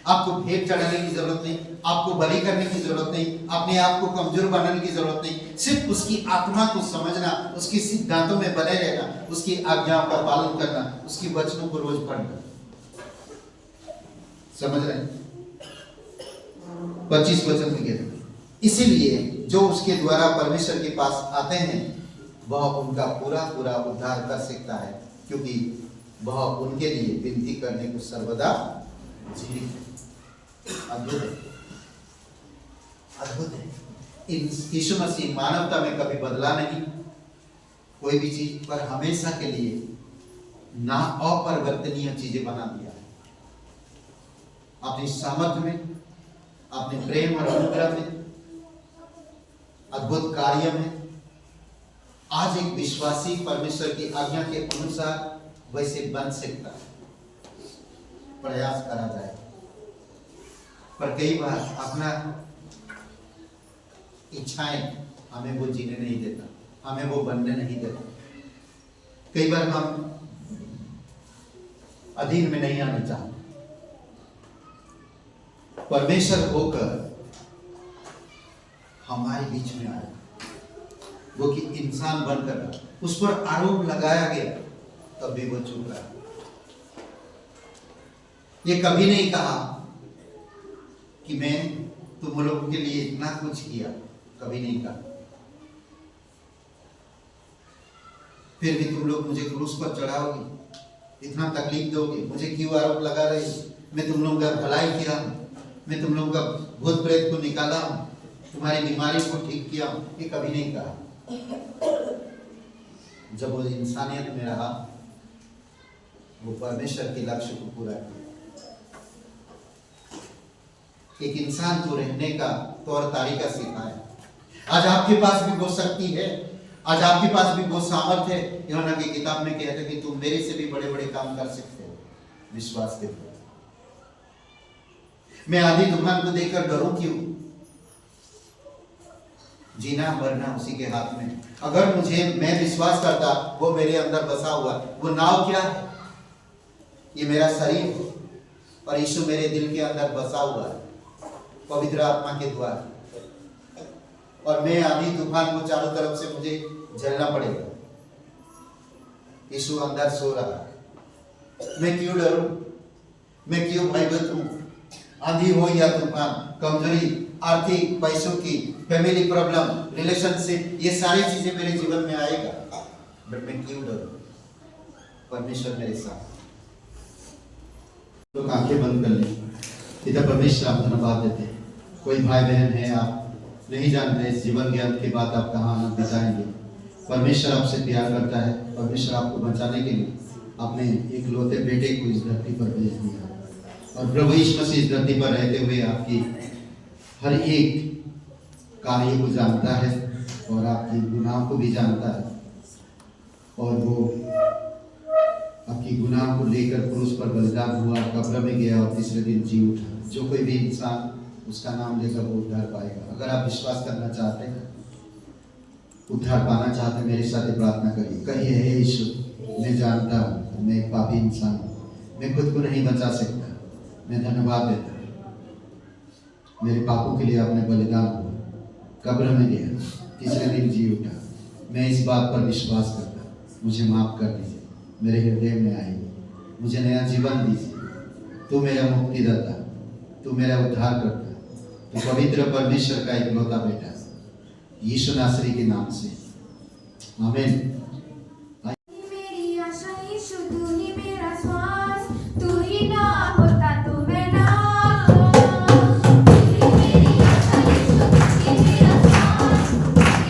आपको भेंट चढ़ाने की जरूरत नहीं, आपको बलि करने की जरूरत नहीं, अपने आप को कमजोर बनाने की जरूरत नहीं। सिर्फ उसकी आत्मा को समझना, उसके सिद्धांतों में बने रहना, उसकी आज्ञाओं का पालन करना, उसकी वचनों को रोज पढ़ना। समझ रहे हैं? 25 वचन लिखे। इसीलिए जो उसके द्वारा परमेश्वर के पास आते हैं वह उनका पूरा पूरा उद्धार कर सकता है, क्योंकि वह उनके लिए विनती करने को सर्वदा जीवित है। अद्भुत है, अद्भुत है। यीशु मसीह मानवता में कभी बदला नहीं, कोई भी चीज पर हमेशा के लिए ना अपरिवर्तनीय चीजें बना दिया है। अपनी सामर्थ्य में, अपने प्रेम और अनुग्रह में, अद्भुत कार्य में आज एक विश्वासी परमेश्वर की आज्ञा के अनुसार वैसे बन सकता है, प्रयास करा जाए। पर कई बार अपना इच्छाएं हमें वो जीने नहीं देता, हमें वो बनने नहीं देता। कई बार हम अधीन में नहीं आना चाहते। परमेश्वर होकर हमारे बीच में आया, वो कि इंसान बनकर उस पर आरोप लगाया गया, तब भी वो चुप रहा। ये कभी नहीं कहा कि मैं तुम लोगों के लिए इतना कुछ किया, कभी नहीं कहा। फिर भी तुम लोग मुझे क्रूस पर चढ़ाओगे, इतना तकलीफ दोगे, मुझे क्यों आरोप लगा रहे हो? मैं तुम लोगों का भलाई किया हूं, मैं तुम लोगों का भूत प्रेत को निकाला हूं, तुम्हारी बीमारी को ठीक किया हूं। ये कभी नहीं कहा। जब वो इंसानियत में रहा, वो परमेश्वर के लक्ष्य को पूरा किया। एक इंसान को रहने का तौर तरीका सिखाया। आज आपके पास भी वो शक्ति है, आज आपके पास भी वो सामर्थ्य है। यूहन्ना की किताब में कहते हैं कि तुम मेरे से भी बड़े बड़े काम कर सकते हो, विश्वास के द्वारा। मैं आधी तूफान को देखकर डरूं क्यों? जीना मरना उसी के हाथ में। अगर मैं विश्वास करता वो मेरे अंदर बसा हुआ, वो नाव क्या है? ये मेरा शरीर है, और यीशु मेरे दिल के अंदर बसा हुआ है पवित्र आत्मा के द्वारा। और मैं आंधी तूफान को चारों तरफ से मुझे झेलना पड़ेगा। यीशु अंदर सो रहा है, मैं क्यों डरूं? मैं क्यों भयभीत हूं? आंधी हो या तूफान, कमजोरी, आर्थिक, पैसों की, फैमिली प्रॉब्लम, रिलेशनशिप, ये सारी चीजें मेरे जीवन में आएगा, बट मैं क्यों डरूं? परमेश्वर मेरे साथ। तो आंखें बंद कर लें। पिता परमेश्वर, आप धन्यवाद देते हैं। कोई भाई बहन है, आप नहीं जानते इस जीवन ज्ञान के बाद आप कहाँ आनंद बिताएंगे। परमेश्वर आपसे प्यार करता है। परमेश्वर आपको बचाने के लिए अपने एक लौते बेटे को इस धरती पर भेज दिया, और प्रभु यीशु मसीह इस धरती पर रहते हुए आपकी हर एक कार्य को जानता है, और आपकी गुनाह को भी जानता है, और वो आपकी गुनाह को लेकर क्रूस पर बलिदान हुआ, कब्र में गया और तीसरे दिन जी उठा। जो कोई भी इंसान उसका नाम लेकर वो उद्धार पाएगा। अगर आप विश्वास करना चाहते हैं, उद्धार पाना चाहते हैं, मेरे साथ प्रार्थना करिए। कहिए, हे यीशु, मैं जानता हूँ मैं एक पापी इंसान हूँ, मैं खुद को नहीं बचा सकता। मैं धन्यवाद देता हूँ, मेरे पापों के लिए आपने बलिदान हुआ, कब्र में गया, तीसरे दिन जी उठा। मैं इस बात पर विश्वास करता हूँ, मुझे माफ कर दीजिए, मेरे हृदय में आइए, मुझे नया जीवन दीजिए। तू मेरा मुक्तिदाता, तू मेरा उद्धार करता, तू पवित्र परमेश्वर का इकलौता बेटा, यीशु नासरी के नाम से आमीन। मेरी आशा यीशु, तू ही मेरा श्वास, तू ही ना होता तो मैं ना। मेरी आशा यीशु, तू ही मेरा श्वास, तू ही ना होता तो मैं ना।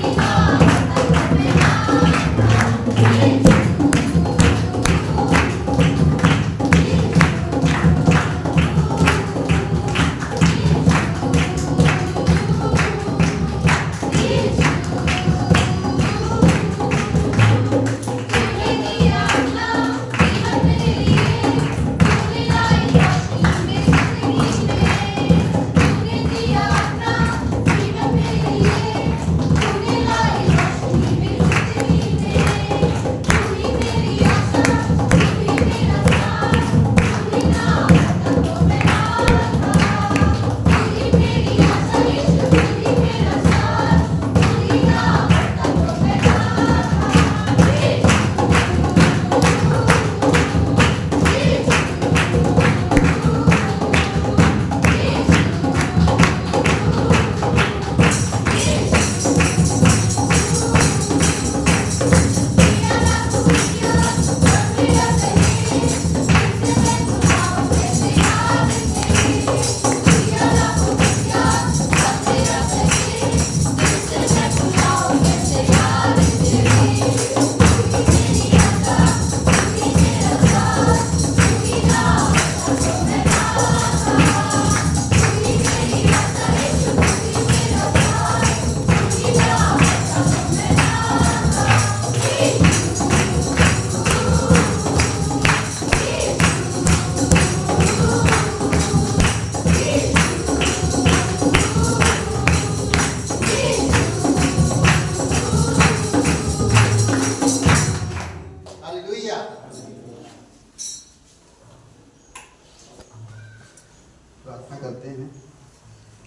प्रार्थना करते हैं।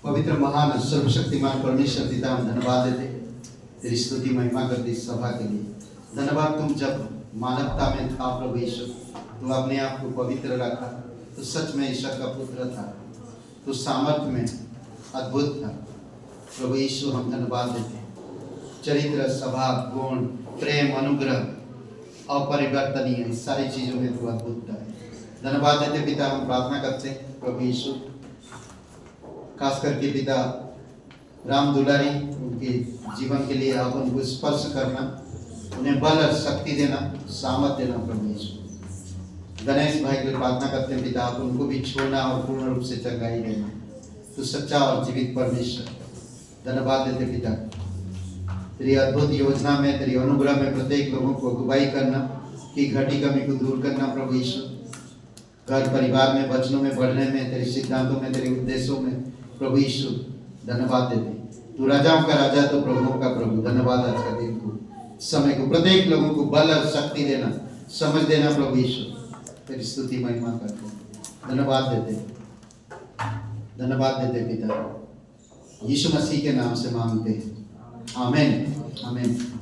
पवित्र महान सर्वशक्तिमान परमेश्वर पिता, हम धन्यवाद देते, तेरी स्तुति महिमा करते इस सभा के लिए। धन्यवाद, तुम जब मानवता में था प्रभु यीशु, तुम अपने आप को पवित्र रखा, तो सच में ईश्वर का पुत्र था, तो सामर्थ्य में अद्भुत था। प्रभु यीशु, हम धन्यवाद देते हैं, चरित्र, स्वभाव, गुण, प्रेम, अनुग्रह, अपरिवर्तनीय, इस सारी चीजों में तू अद्भुतता है। धन्यवाद देते पिता, हम प्रार्थना करते हैं प्रभु यीशु, खास करके पिता राम दुलारी, उनके जीवन के लिए आप उनको स्पर्श करना, उन्हें बल और शक्ति देना, सामर्थ्य देना प्रभु यीशु। गणेश भाई के लिए प्रार्थना करते हैं पिता, आप उनको भी छोड़ना और पूर्ण रूप से चंगाई देना, तो सच्चा और जीवित परमेश्वर। धन्यवाद देते पिता, तेरी अद्भुत योजना में, तेरी अनुग्रह में प्रत्येक लोगों को अगुवाई करना, कि घटी कमी को दूर करना प्रभु यीशु। घर परिवार में, वचनों में बढ़ने में, तेरे सिद्धांतों में, तेरे उद्देश्यों में प्रभु यीशु धन्यवाद देते। तू राजाओं का राजा, तो प्रभुओं का प्रभु। धन्यवाद आज का दिन को, समय को, प्रत्येक लोगों को बल और शक्ति देना, समझ देना प्रभु यीशु। तेरी स्तुति महिमा करते हैं, धन्यवाद देते, धन्यवाद देते पिता, यीशु मसीह के नाम से मांगते हैं, आमीन, आमीन।